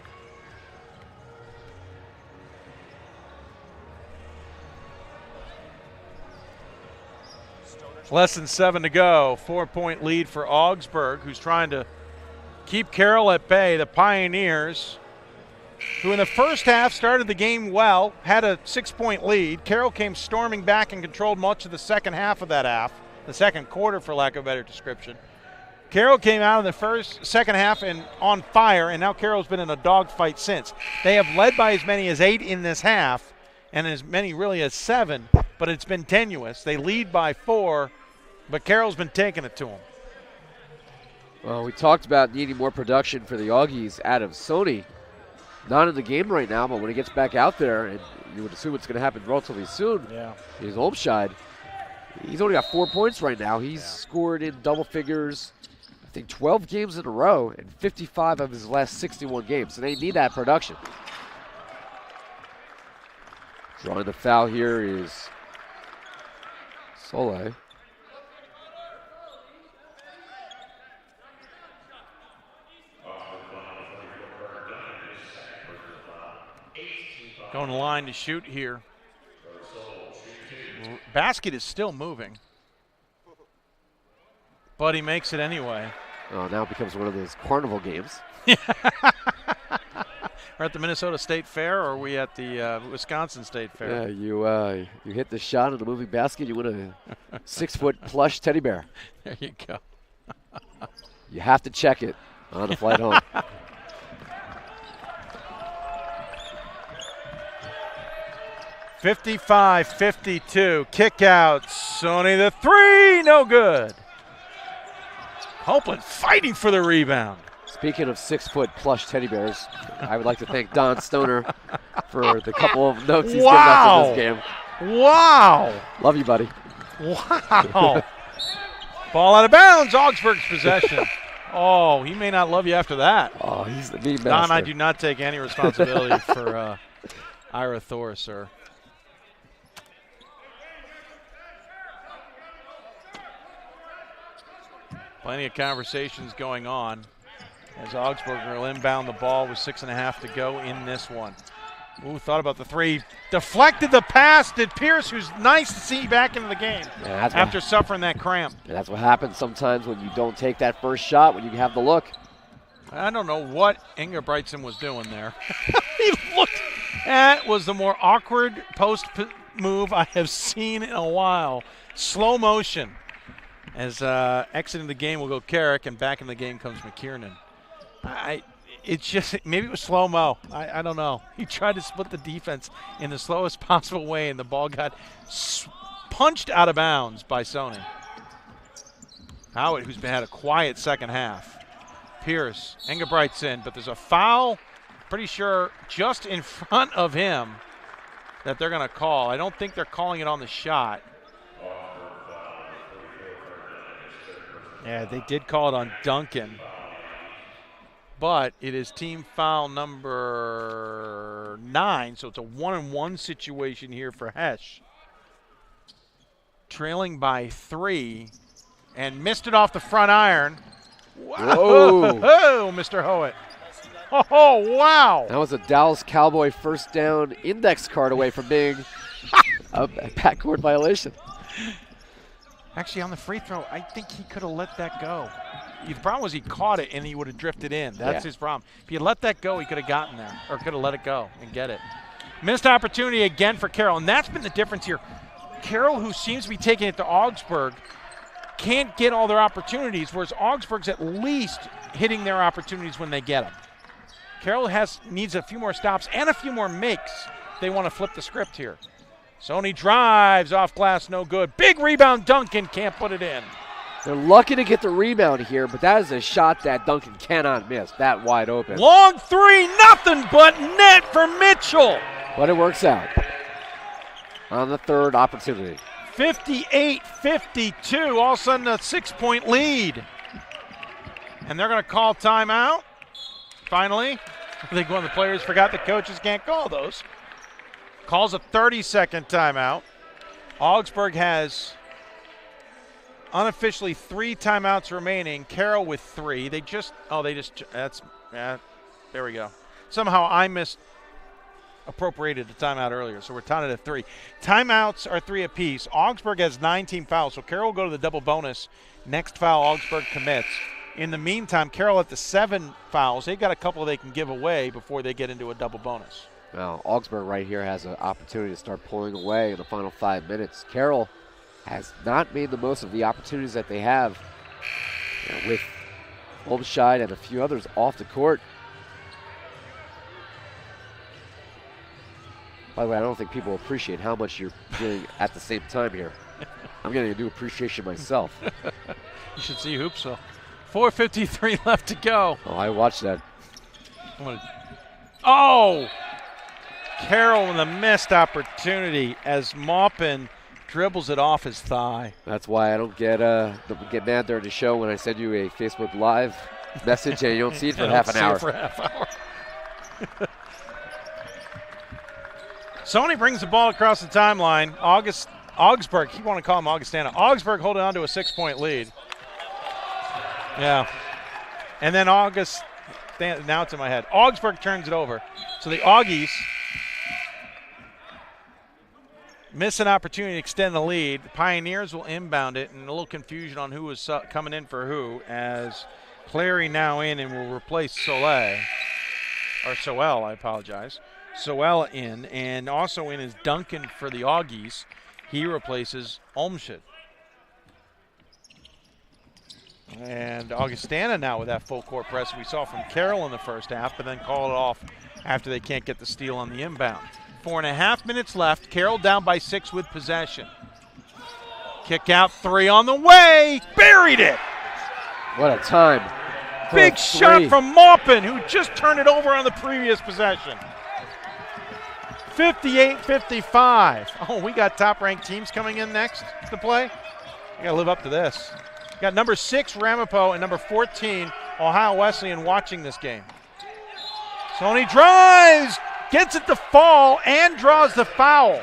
Less than 7 to go. 4-point lead for Augsburg, who's trying to keep Carroll at bay. The Pioneers, who in the first half started the game well, had a 6-point lead. Carroll came storming back and controlled much of the second half of that half, the second quarter for lack of a better description. Carroll came out in the second half and on fire, and now Carroll's been in a dogfight since. They have led by as many as 8 in this half, and as many really as 7, but it's been tenuous. They lead by 4, but Carroll's been taking it to them. Well, we talked about needing more production for the Augies out of Sony. Not in the game right now, but when he gets back out there, and you would assume it's going to happen relatively soon, he's Olmscheid. He's only got 4 points right now. He's scored in double figures, I think 12 games in a row, and 55 of his last 61 games. So they need that production. Drawing the foul here is Soleil. Going line to shoot here. Basket is still moving, but he makes it anyway. Oh, now it becomes one of those carnival games. We're at the Minnesota State Fair, or are we at the Wisconsin State Fair? Yeah, you hit the shot in the moving basket, you win a 6-foot plush teddy bear. There you go. You have to check it on the flight home. 55-52. Kick out. Sony the three. No good. Copeland fighting for the rebound. Speaking of 6-foot plush teddy bears, I would like to thank Don Stoner for the couple of notes he's given us in this game. Wow. Love you, buddy. Wow. Ball out of bounds. Augsburg's possession. Oh, he may not love you after that. Oh, he's the mean master. Don, I do not take any responsibility for Ira Thor, sir. Plenty of conversations going on as Augsburg will inbound the ball with 6.5 to go in this one. Ooh, thought about the three. Deflected the pass. Did Pierce, who's nice to see back into the game after suffering that cramp. That's what happens sometimes when you don't take that first shot, when you have the look. I don't know what Inga Brightson was doing there. He looked at was the more awkward post move I have seen in a while. Slow motion. As exiting the game will go Carrick, and back in the game comes McKiernan. It's just, maybe it was slow-mo. I don't know. He tried to split the defense in the slowest possible way, and the ball got punched out of bounds by Sony. Howard, who's had a quiet second half. Pierce, Engelbright's in, but there's a foul, pretty sure, just in front of him that they're going to call. I don't think they're calling it on the shot. Yeah, they did call it on Duncan. But it is team foul number 9, so it's a 1-on-1 situation here for Hesh. Trailing by 3, and missed it off the front iron. Wow. Oh, Mr. Howitt. Oh, wow. That was a Dallas Cowboy first down index card away from being a backcourt violation. Actually, on the free throw, I think he could have let that go. The problem was he caught it and he would have drifted in. That's his problem. If he had let that go, he could have gotten there, or could have let it go and get it. Missed opportunity again for Carroll, and that's been the difference here. Carroll, who seems to be taking it to Augsburg, can't get all their opportunities, whereas Augsburg's at least hitting their opportunities when they get them. Carroll needs a few more stops and a few more makes. They want to flip the script here. Sony drives off glass, no good. Big rebound, Duncan can't put it in. They're lucky to get the rebound here, but that is a shot that Duncan cannot miss. That wide open. Long three, nothing but net for Mitchell. But it works out on the third opportunity. 58-52, all of a sudden a 6-point lead. And they're going to call timeout. Finally, I think one of the players forgot the coaches can't call those. Calls a 30-second timeout. Augsburg has unofficially 3 timeouts remaining. Carroll with 3. There we go. Somehow I misappropriated the timeout earlier, so we're tying it at 3. Timeouts are 3 apiece. Augsburg has 9 team fouls, so Carroll will go to the double bonus. Next foul, Augsburg commits. In the meantime, Carroll at the 7 fouls. They've got a couple they can give away before they get into a double bonus. Well, Augsburg right here has an opportunity to start pulling away in the final 5 minutes. Carroll has not made the most of the opportunities that they have with Olmscheid and a few others off the court. By the way, I don't think people appreciate how much you're doing at the same time here. I'm getting a new appreciation myself. You should see Hoopsville. 4:53 left to go. Oh, I watched that. Oh! Carroll with a missed opportunity as Maupin dribbles it off his thigh. That's why I don't get mad during the show when I send you a Facebook Live message and you don't see it for half an hour. Sony brings the ball across the timeline. Augsburg, you want to call him Augustana. Augsburg holding on to a 6-point lead. Yeah. And then now it's in my head. Augsburg turns it over. So the Augies miss an opportunity to extend the lead. The Pioneers will inbound it, and a little confusion on who was coming in for who, as Clary now in and will replace Soel, I apologize. Soel in, and also in is Duncan for the Augies. He replaces Olmsted. And Augustana now with that full court press we saw from Carroll in the first half, but then call it off after they can't get the steal on the inbound. 4.5 minutes left. Carroll down by 6 with possession. Kick out 3 on the way. Buried it. What a time. Big shot from Maupin, who just turned it over on the previous possession. 58-55. Oh, we got top-ranked teams coming in next to play. We got to live up to this. We got number 6, Ramapo, and number 14, Ohio Wesleyan, watching this game. Sony drives, gets it to fall, and draws the foul.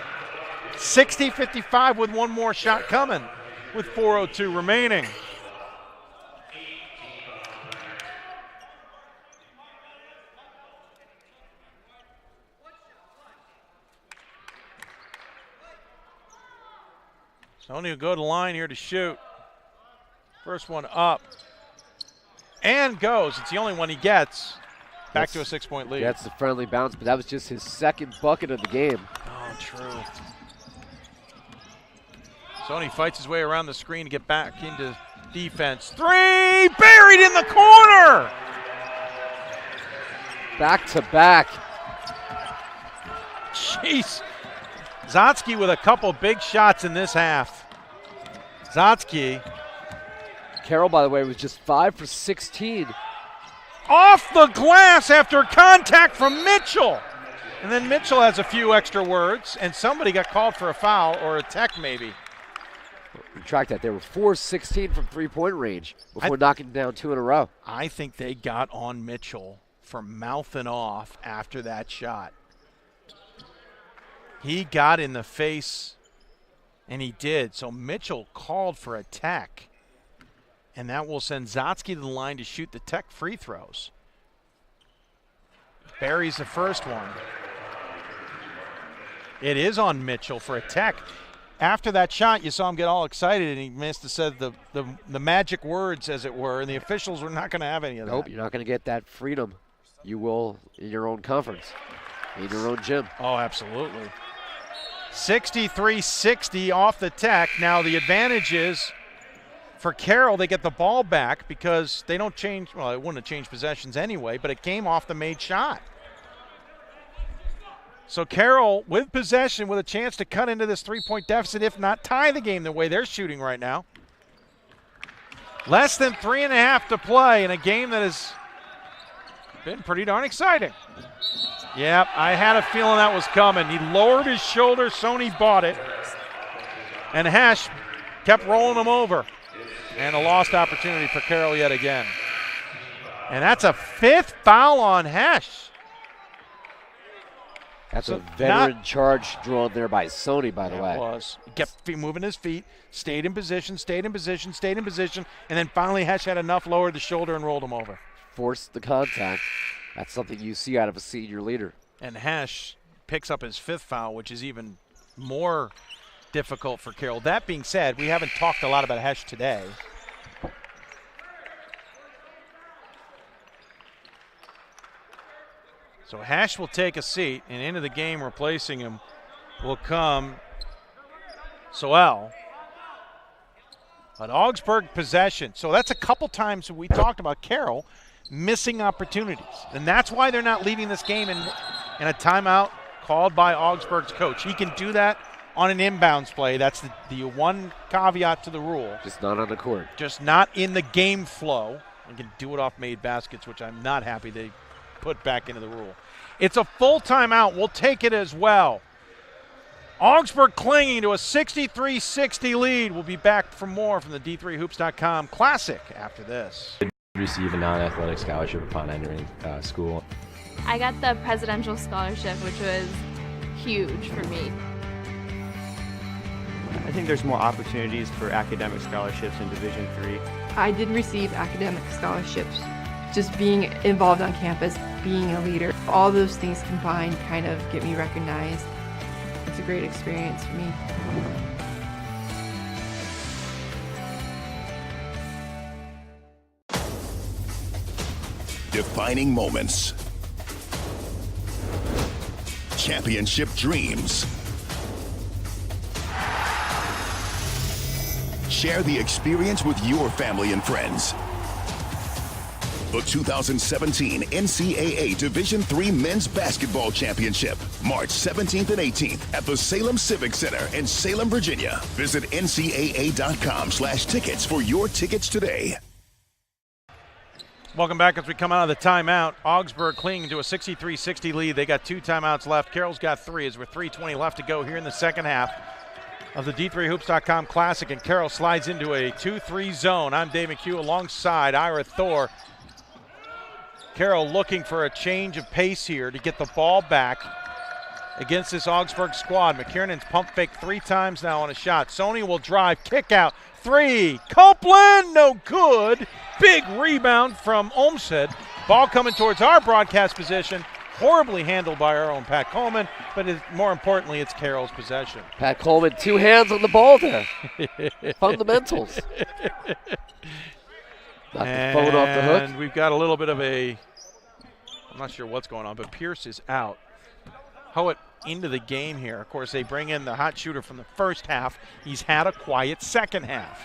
60-55 with one more shot coming with 4:02 remaining. Sony will go to the line here to shoot. First one up. And goes. It's the only one he gets. Back to a 6-point lead. That's the friendly bounce, but that was just his second bucket of the game. Oh, true. Sony fights his way around the screen to get back into defense. 3! Buried in the corner! Back to back. Jeez. Zotsky with a couple big shots in this half. Zotsky. Carroll, by the way, was just 5 for 16. Off the glass after contact from Mitchell. And then Mitchell has a few extra words, and somebody got called for a foul or a tech maybe. Retract that. They were 4-16 from three-point range before knocking down 2 in a row. I think they got on Mitchell for mouthing off after that shot. He got in the face, and he did. So Mitchell called for a tech, and that will send Zotsky to the line to shoot the tech free throws. Buries the first one. It is on Mitchell for a tech. After that shot, you saw him get all excited, and he missed to say the magic words, as it were, and the officials were not going to have any of that. Nope, you're not going to get that freedom. You will in your own conference, in your own gym. Oh, absolutely. 63-60 off the tech. Now the advantage is for Carroll, they get the ball back because they don't change, well, it wouldn't have changed possessions anyway, but it came off the made shot. So Carroll with possession with a chance to cut into this 3-point deficit, if not tie the game the way they're shooting right now. Less than 3.5 to play in a game that has been pretty darn exciting. Yep, I had a feeling that was coming. He lowered his shoulder, Sony bought it. And Hesh kept rolling him over. And a lost opportunity for Carroll yet again. And that's a 5th foul on Hesh. That's a veteran charge drawn there by Sony, by the way. It was. He kept moving his feet, stayed in position, stayed in position, stayed in position, and then finally Hesh had enough, lowered the shoulder, and rolled him over. Forced the contact. That's something you see out of a senior leader. And Hesh picks up his 5th foul, which is even more difficult for Carroll. That being said, we haven't talked a lot about Hesh today. So Hesh will take a seat, and into the game replacing him will come Soel. An Augsburg possession. So that's a couple times we talked about Carroll missing opportunities. And that's why they're not leaving this game in a timeout called by Augsburg's coach. He can do that on an inbounds play. That's the one caveat to the rule. Just not on the court. Just not in the game flow. He can do it off made baskets, which I'm not happy they put back into the rule. It's a full timeout. We'll take it as well. Augsburg clinging to a 63-60 lead. We'll be back for more from the D3Hoops.com Classic after this. Receive a non-athletic scholarship upon entering school. I got the presidential scholarship, which was huge for me. I think there's more opportunities for academic scholarships in Division III. I did receive academic scholarships. Just being involved on campus, being a leader, all those things combined kind of get me recognized. It's a great experience for me. Defining moments. Championship dreams. Share the experience with your family and friends. The 2017 NCAA Division III Men's Basketball Championship, March 17th and 18th at the Salem Civic Center in Salem, Virginia. Visit ncaa.com/tickets for your tickets today. Welcome back as we come out of the timeout. Augsburg clinging to a 63-60 lead. They got 2 timeouts left. Carroll's got 3 as we're 3:20 left to go here in the second half of the D3Hoops.com Classic, and Carroll slides into a 2-3 zone. I'm Dave McHugh alongside Ira Thor. Carroll looking for a change of pace here to get the ball back against this Augsburg squad. McKiernan's pump fake 3 times now on a shot. Sony will drive, kick out, 3. Copeland, no good. Big rebound from Olmsted. Ball coming towards our broadcast position. Horribly handled by our own Pat Coleman, but more importantly, it's Carroll's possession. Pat Coleman, 2 hands on the ball there. Fundamentals. Got the phone off the hook. And we've got a little bit of I'm not sure what's going on, but Pierce is out. Howitt into the game here. Of course, they bring in the hot shooter from the first half. He's had a quiet second half.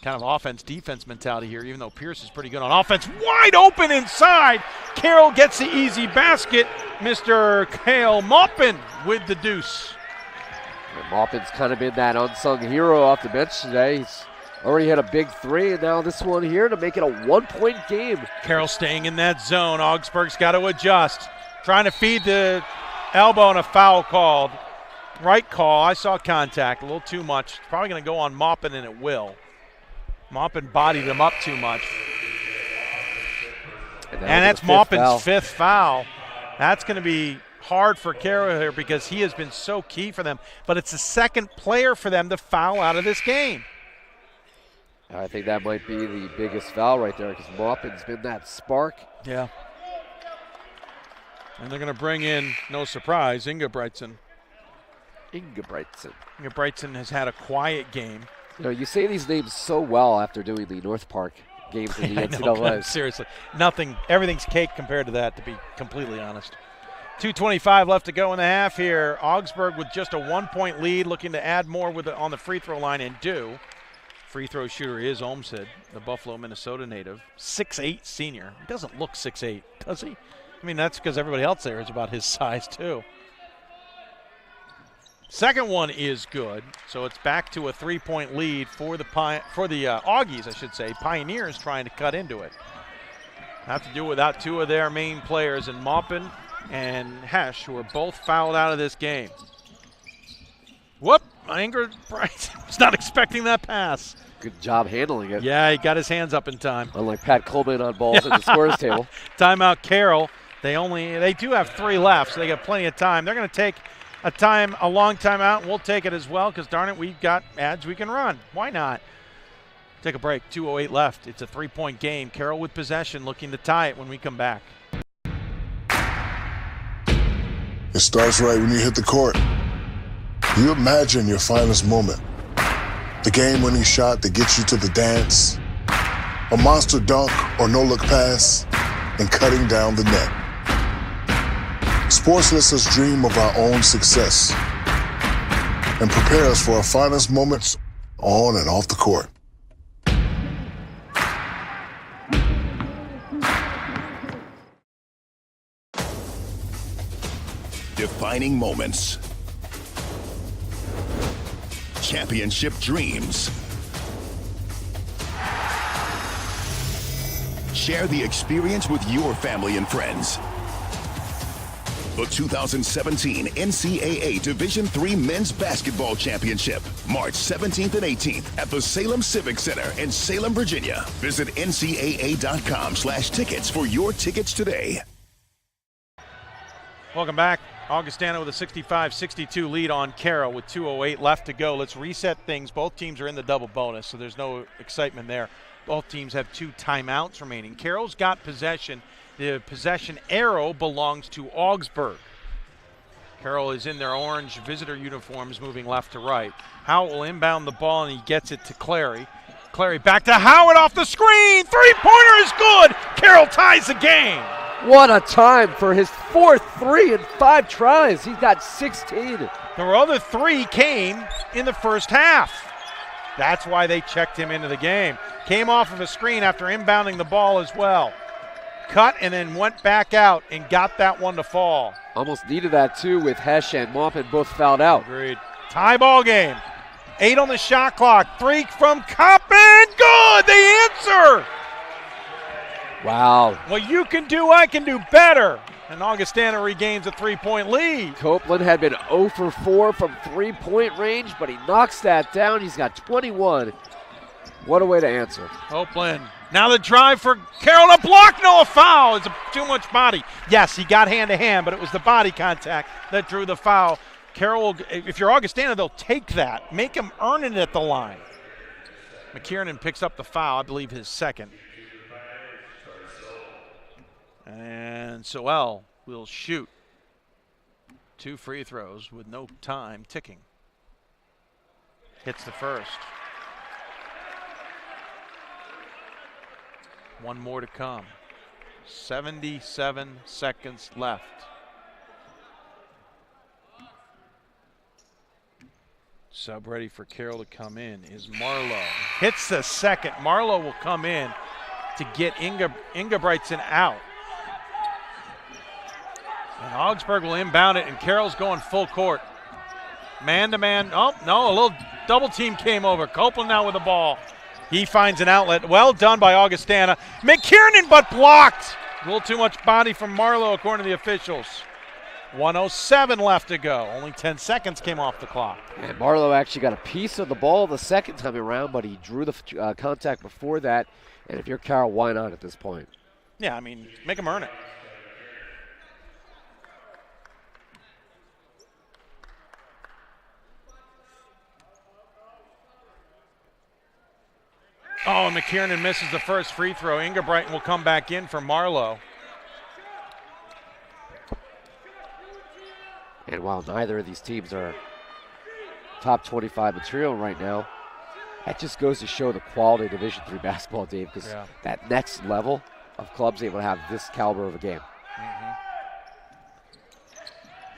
Kind of offense-defense mentality here, even though Pierce is pretty good on offense. Wide open inside. Carroll gets the easy basket. Mr. Cale Maupin with the deuce. And Maupin's kind of been that unsung hero off the bench today. He's already had a big 3, and now this one here to make it a 1-point game. Carroll staying in that zone. Augsburg's got to adjust. Trying to feed the elbow and a foul called. Right call. I saw contact. A little too much. It's probably going to go on Maupin, and it will. Maupin bodied him up too much. And that's Maupin's 5th foul. That's going to be hard for Carroll here because he has been so key for them. But it's the second player for them to foul out of this game. I think that might be the biggest foul right there because Maupin's been that spark. Yeah. And they're going to bring in, no surprise, Ingebrigtsen. Ingebrigtsen has had a quiet game. You know, you say these names so well after doing the North Park games in the NCAA. Seriously, everything's cake compared to that, to be completely honest. 2:25 left to go in the half here. Augsburg with just a 1-point lead, looking to add more on the free throw line, and do. Free throw shooter is Olmsted, the Buffalo, Minnesota native. 6'8" senior. He doesn't look 6'8", does he? I mean, that's because everybody else there is about his size, too. Second one is good, so it's back to a 3-point lead for the Augies, I should say. Pioneers trying to cut into it. Have to do without 2 of their main players, and Maupin and Hesh, who are both fouled out of this game. Whoop! Ingebrigtsen was not expecting that pass. Good job handling it. Yeah, he got his hands up in time. Unlike Pat Coleman on balls at the scorer's table. Timeout Carroll. They do have 3 left, so they got plenty of time. They're going to take a long timeout. We'll take it as well because, darn it, we've got ads we can run. Why not? Take a break. 2:08 left. It's a 3-point game. Carroll with possession, looking to tie it when we come back. It starts right when you hit the court. You imagine your finest moment. The game-winning shot that gets you to the dance. A monster dunk or no-look pass. And cutting down the net. Sports lets us dream of our own success and prepare us for our finest moments on and off the court. Defining moments. Championship dreams. Share the experience with your family and friends. The 2017 NCAA Division III Men's Basketball Championship, March 17th and 18th at the Salem Civic Center in Salem, Virginia. Visit ncaa.com/tickets for your tickets today. Welcome back. Augustana with a 65-62 lead on Carroll with 2:08 left to go. Let's reset things. Both teams are in the double bonus, so there's no excitement there. Both teams have 2 timeouts remaining. Carroll's got possession. The possession arrow belongs to Augsburg. Carroll is in their orange visitor uniforms, moving left to right. Howard will inbound the ball, and he gets it to Clary. Clary back to Howard off the screen. 3-pointer is good. Carroll ties the game. What a time for his 4th 3 in 5 tries. He's got 16. The other 3 came in the first half. That's why they checked him into the game. Came off of a screen after inbounding the ball as well. Cut and then went back out and got that one to fall. Almost needed that too with Hesh and Maupin both fouled out. Agreed. Tie ball game. 8 on the shot clock. 3 from Coppin. Good. They answer. Wow. What you can do, I can do better. And Augustana regains a 3-point lead. Copeland had been 0 for 4 from 3-point range, but he knocks that down. He's got 21. What a way to answer. Copeland. Now the drive for Carroll. A block, no, a foul. It's too much body. Yes, he got hand-to-hand, but it was the body contact that drew the foul. Carroll, if you're Augustana, they'll take that. Make him earn it at the line. McKiernan picks up the foul, I believe his second. And Sowell will shoot 2 free throws with no time ticking. Hits the first. 1 more to come. 77 seconds left. Sub ready for Carroll to come in is Marlowe. Hits the second. Marlowe will come in to get Ingebrigtsen out. And Augsburg will inbound it, and Carroll's going full court. Man-to-man. Oh, no, a little double team came over. Copeland now with the ball. He finds an outlet. Well done by Augustana. McKiernan, but blocked. A little too much body from Marlowe, according to the officials. 1:07 left to go. Only 10 seconds came off the clock. And Marlowe actually got a piece of the ball the second time around, but he drew the contact before that. And if you're Carroll, why not at this point? Yeah, I mean, make him earn it. Oh, and McKiernan misses the first free throw. Ingebrigtsen will come back in for Marlowe. And while neither of these teams are top 25 material right now, that just goes to show the quality of Division III basketball, Dave, because that next level of clubs able to have this caliber of a game.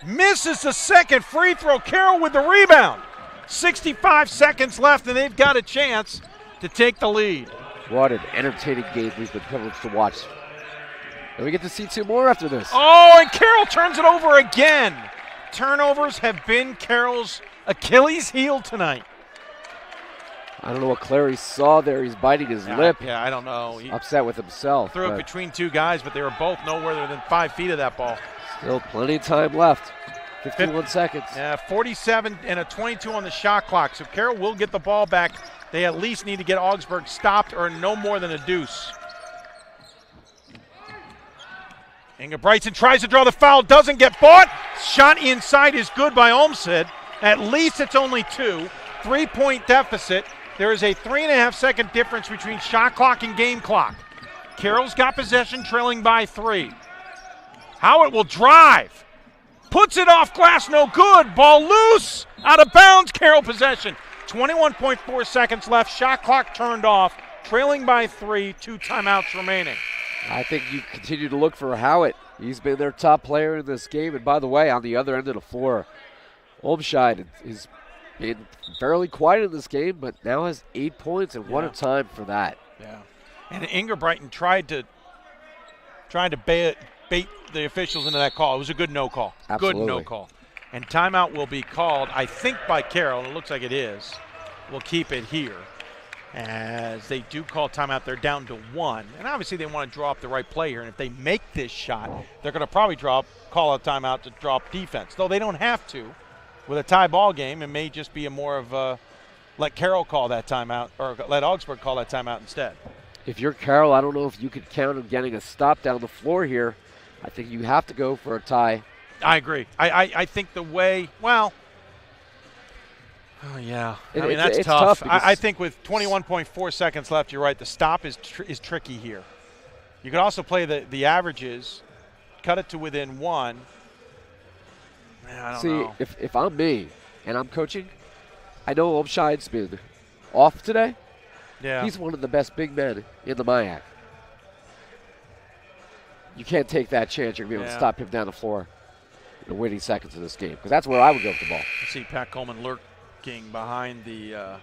Misses the second free throw. Carroll with the rebound. 65 seconds left, and they've got a chance to take the lead. What an entertaining game we've been privileged to watch. And we get to see 2 more after this. Oh, and Carroll turns it over again. Turnovers have been Carroll's Achilles heel tonight. I don't know what Clary saw there. He's biting his lip. Yeah, I don't know. He's upset with himself. Threw it between 2 guys, but they were both nowhere than 5 feet of that ball. Still plenty of time left. 51 seconds. Yeah, 47 and a 22 on the shot clock. So Carroll will get the ball back. They at least need to get Augsburg stopped or no more than a deuce. Ingebrigtsen tries to draw the foul, doesn't get bought. Shot inside is good by Olmsted. At least it's only 2. 3-point deficit. There is a 3.5 second difference between shot clock and game clock. Carroll's got possession, trailing by 3. Howard will drive. Puts it off glass, no good. Ball loose, out of bounds, Carroll possession. 21.4 seconds left, shot clock turned off. Trailing by 3, 2 timeouts remaining. I think you continue to look for Howitt. He's been their top player in this game. And by the way, on the other end of the floor, Olmscheid has been fairly quiet in this game, but now has 8 points, and what a time for that. Yeah. And Ingebrigtsen tried to bait the officials into that call. It was a good no call. Absolutely. Good no call. And timeout will be called, I think, by Carroll, and it looks like it is. We'll keep it here. As they do call timeout, they're down to 1. And obviously they want to draw up the right play here. And if they make this shot, they're going to probably call a timeout to drop defense. Though they don't have to. With a tie ball game, it may just be a more of a let Carroll call that timeout, or let Augsburg call that timeout instead. If you're Carroll, I don't know if you could count on getting a stop down the floor here. I think you have to go for a tie. I agree. I think the way, well, oh yeah. I mean, that's tough. I think with 21.4 seconds left, you're right. The stop is tricky here. You could also play the averages, cut it to within 1. Man, I don't know. If I'm me and I'm coaching, I know Olmscheid's been off today. Yeah. He's one of the best big men in the MIAC. You can't take that chance. You're going to be able to stop him down the floor in the winning seconds of this game, because that's where I would go with the ball. I see Pat Coleman lurking behind the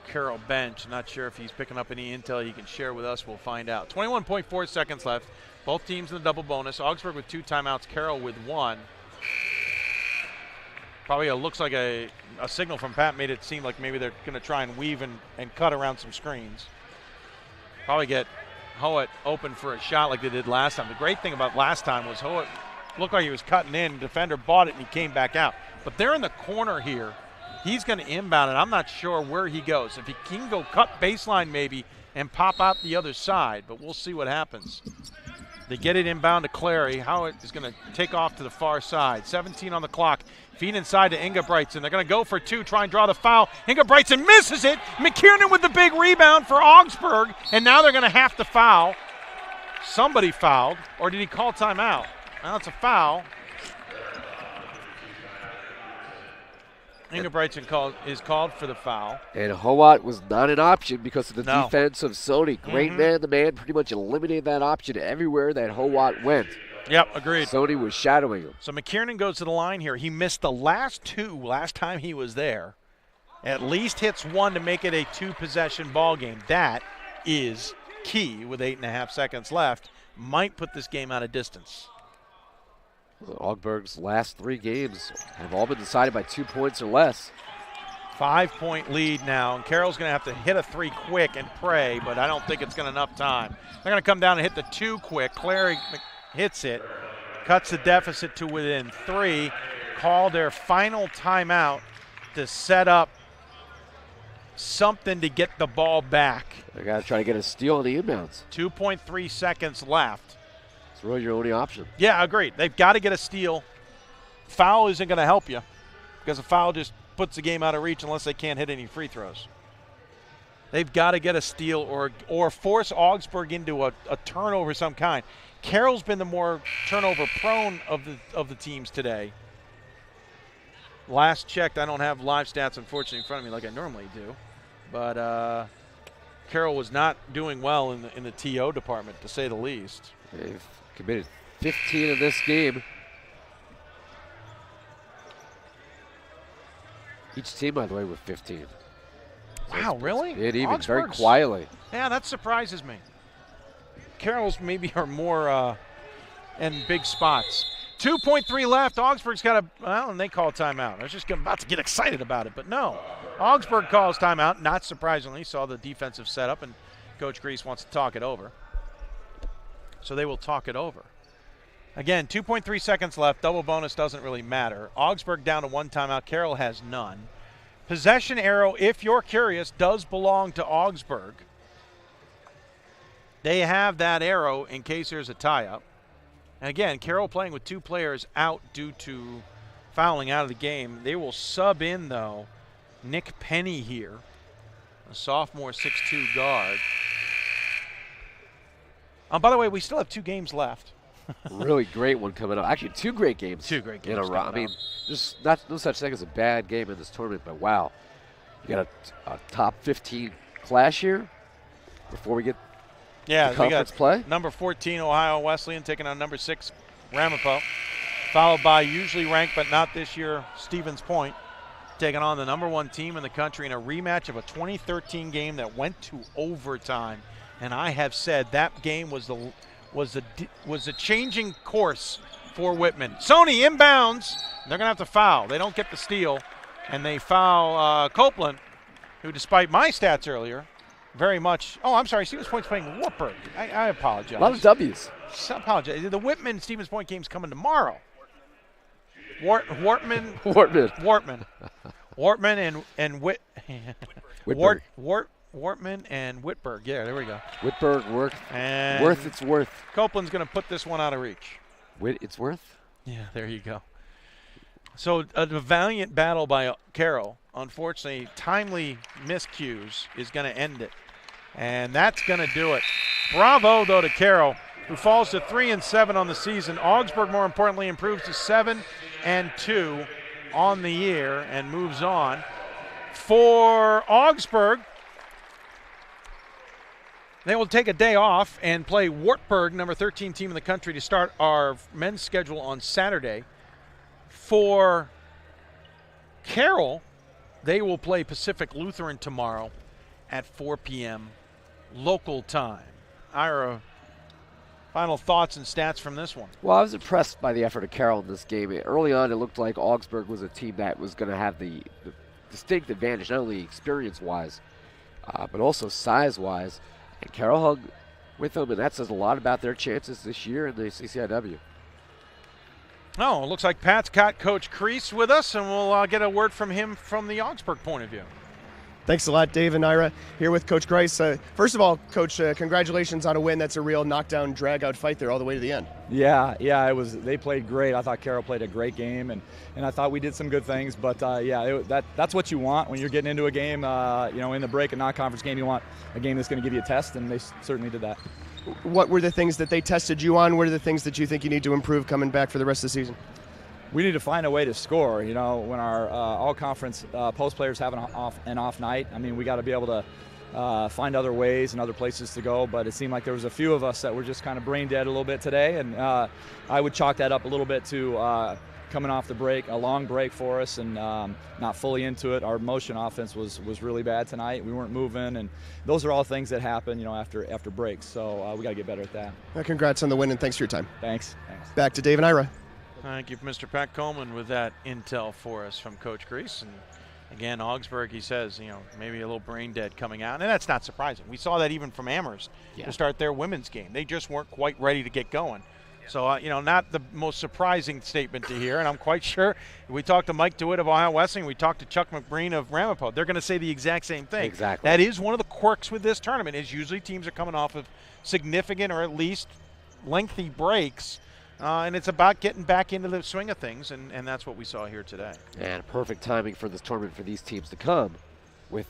Carroll bench. Not sure if he's picking up any intel he can share with us. We'll find out. 21.4 seconds left. Both teams in the double bonus. Augsburg with 2 timeouts, Carroll with 1. Probably looks like a signal from Pat made it seem like maybe they're going to try and weave and cut around some screens. Probably get Howitt open for a shot like they did last time. The great thing about last time was Howitt looked like he was cutting in. The defender bought it and he came back out. But they're in the corner here. He's going to inbound it. I'm not sure where he goes. If he can go cut baseline maybe and pop out the other side, but we'll see what happens. They get it inbound to Clary. Howitt is going to take off to the far side. 17 on the clock. Feed inside to Inga Brightson. They're going to go for 2, try and draw the foul. Inga Brightson misses it. McKiernan with the big rebound for Augsburg, and now they're going to have to foul. Somebody fouled, or did he call timeout? Now it's a foul. Inga Brightson is called for the foul. And Howat was not an option because of the defense of Sony. Great man-to-man, pretty much eliminated that option everywhere that Howat went. Yep, agreed. Sony was shadowing him. So McKiernan goes to the line here. He missed the last 2 last time he was there. At least hits 1 to make it a 2-possession ball game. That is key with 8.5 seconds left. Might put this game out of distance. Augsburg's last 3 games have all been decided by 2 points or less. 5-point lead now, and Carroll's going to have to hit a 3 quick and pray, but I don't think it's going to enough time. They're going to come down and hit the 2 quick. Clary hits it, cuts the deficit to within 3, call their final timeout to set up something to get the ball back. They got to try to get a steal on the inbounds. 2.3 seconds left. It's really your only option. Yeah, agreed. They've got to get a steal. Foul isn't going to help you because a foul just puts the game out of reach unless they can't hit any free throws. They've got to get a steal or force Augsburg into a turnover of some kind. Carroll's been the more turnover-prone of the teams today. Last checked, I don't have live stats, unfortunately, in front of me like I normally do. But Carroll was not doing well in the TO department, to say the least. They've committed 15 in this game. Each team, by the way, with 15. Wow, really? It even very quietly. Yeah, that surprises me. Carroll's maybe are more in big spots. 2.3 left. Augsburg's got and they call timeout. I was just about to get excited about it, but no. Augsburg calls timeout, not surprisingly. Saw the defensive setup, and Coach Grease wants to talk it over. So they will talk it over. Again, 2.3 seconds left. Double bonus doesn't really matter. Augsburg down to 1 timeout. Carroll has none. Possession arrow, if you're curious, does belong to Augsburg. They have that arrow in case there's a tie-up. And again, Carroll playing with 2 players out due to fouling out of the game. They will sub in, though, Nick Penny here, a sophomore 6'2" guard. By the way, we still have 2 games left. Really great one coming up. Actually, 2 great games. 2 great games. In a row. I mean, there's no such thing as a bad game in this tournament, but wow. You got a top 15 clash here before we get the conference play. Number 14, Ohio Wesleyan, taking on number 6, Ramapo. Followed by usually ranked, but not this year, Stevens Point, taking on the number 1 team in the country in a rematch of a 2013 game that went to overtime. And I have said that game was a changing course for Whitman. Sony inbounds. They're going to have to foul. They don't get the steal, and they foul Copeland, who, despite my stats earlier, very much. Oh, I'm sorry. Stevens Point's playing Wartburg. I apologize. A lot of W's. I apologize. The Whitman Stevens Point game's coming tomorrow. Wortman and Whitburg. Yeah, there we go. Whitburg, Worth, it's Worth. Copeland's going to put this one out of reach. It's Worth? Yeah, there you go. So a valiant battle by Carroll. Unfortunately, timely miscues is going to end it. And that's going to do it. Bravo, though, to Carroll, who falls to 3-7 on the season. Augsburg, more importantly, improves to 7-2 on the year and moves on. For Augsburg, they will take a day off and play Wartburg, number 13 team in the country, to start our men's schedule on Saturday. For Carroll, they will play Pacific Lutheran tomorrow at 4 p.m. local time. Ira, final thoughts and stats from this one? Well, I was impressed by the effort of Carroll in this game. Early on, it looked like Augsburg was a team that was going to have the distinct advantage, not only experience-wise, but also size-wise. And Carroll hung with them, and that says a lot about their chances this year in the CCIW. Oh, it looks like Pat's got Coach Kreese with us, and we'll get a word from him from the Augsburg point of view. Thanks a lot, Dave and Ira. Here with Coach Kreise. First of all, Coach, congratulations on a win. That's a real knockdown, drag-out fight there all the way to the end. Yeah, it was. They played great. I thought Carroll played a great game, and I thought we did some good things. But that's what you want when you're getting into a game. In the break, a non-conference game, you want a game that's going to give you a test, and they certainly did that. What were the things that they tested you on? What are the things that you think you need to improve coming back for the rest of the season? We need to find a way to score. When our all-conference post players have an off night, we got to be able to find other ways and other places to go. But it seemed like there was a few of us that were just kind of brain dead a little bit today, and I would chalk that up a little bit to coming off the break, a long break for us, and not fully into it. Our motion offense was really bad tonight. We weren't moving, and those are all things that happen, after breaks. So we got to get better at that. Congrats on the win, and thanks for your time. Thanks. Back to Dave and Ira. Thank you, Mr. Pat Coleman, with that intel for us from Coach Kreese. And again, Augsburg, he says, maybe a little brain dead coming out. And that's not surprising. We saw that even from Amherst to start their women's game. They just weren't quite ready to get going. So, not the most surprising statement to hear. And I'm quite sure we talked to Mike DeWitt of Ohio Wesleyan. We talked to Chuck McBreen of Ramapo. They're going to say the exact same thing. Exactly. That is one of the quirks with this tournament is usually teams are coming off of significant or at least lengthy breaks. And it's about getting back into the swing of things, and that's what we saw here today. And perfect timing for this tournament for these teams to come with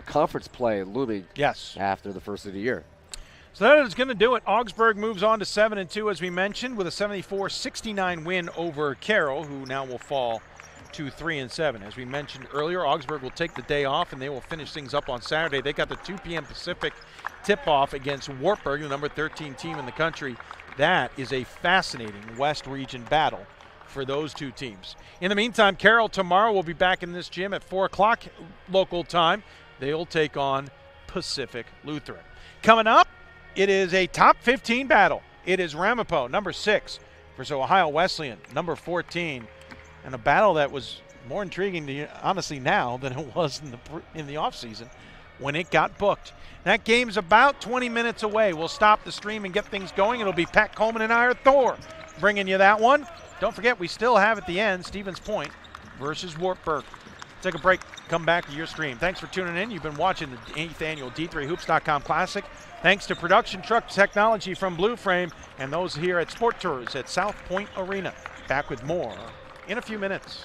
conference play looming after the first of the year. So that is going to do it. Augsburg moves on to 7-2, as we mentioned, with a 74-69 win over Carroll, who now will fall to 3-7. As we mentioned earlier, Augsburg will take the day off, and they will finish things up on Saturday. They got the 2 p.m. Pacific tip-off against Wartburg, the number 13 team in the country. That is a fascinating West Region battle for those two teams. In the meantime, Carroll tomorrow will be back in this gym at 4 o'clock local time. They'll take on Pacific Lutheran. Coming up, it is a top 15 battle. It is Ramapo, number 6, versus Ohio Wesleyan, number 14. And a battle that was more intriguing to you, honestly, now than it was in the offseason when it got booked. That game's about 20 minutes away. We'll stop the stream and get things going. It'll be Pat Coleman and Ira Thor bringing you that one. Don't forget, we still have at the end Stevens Point versus Wartburg. Take a break. Come back to your stream. Thanks for tuning in. You've been watching the 8th annual D3Hoops.com Classic. Thanks to Production Truck Technology from Blue Frame and those here at Sport Tours at South Point Arena. Back with more in a few minutes.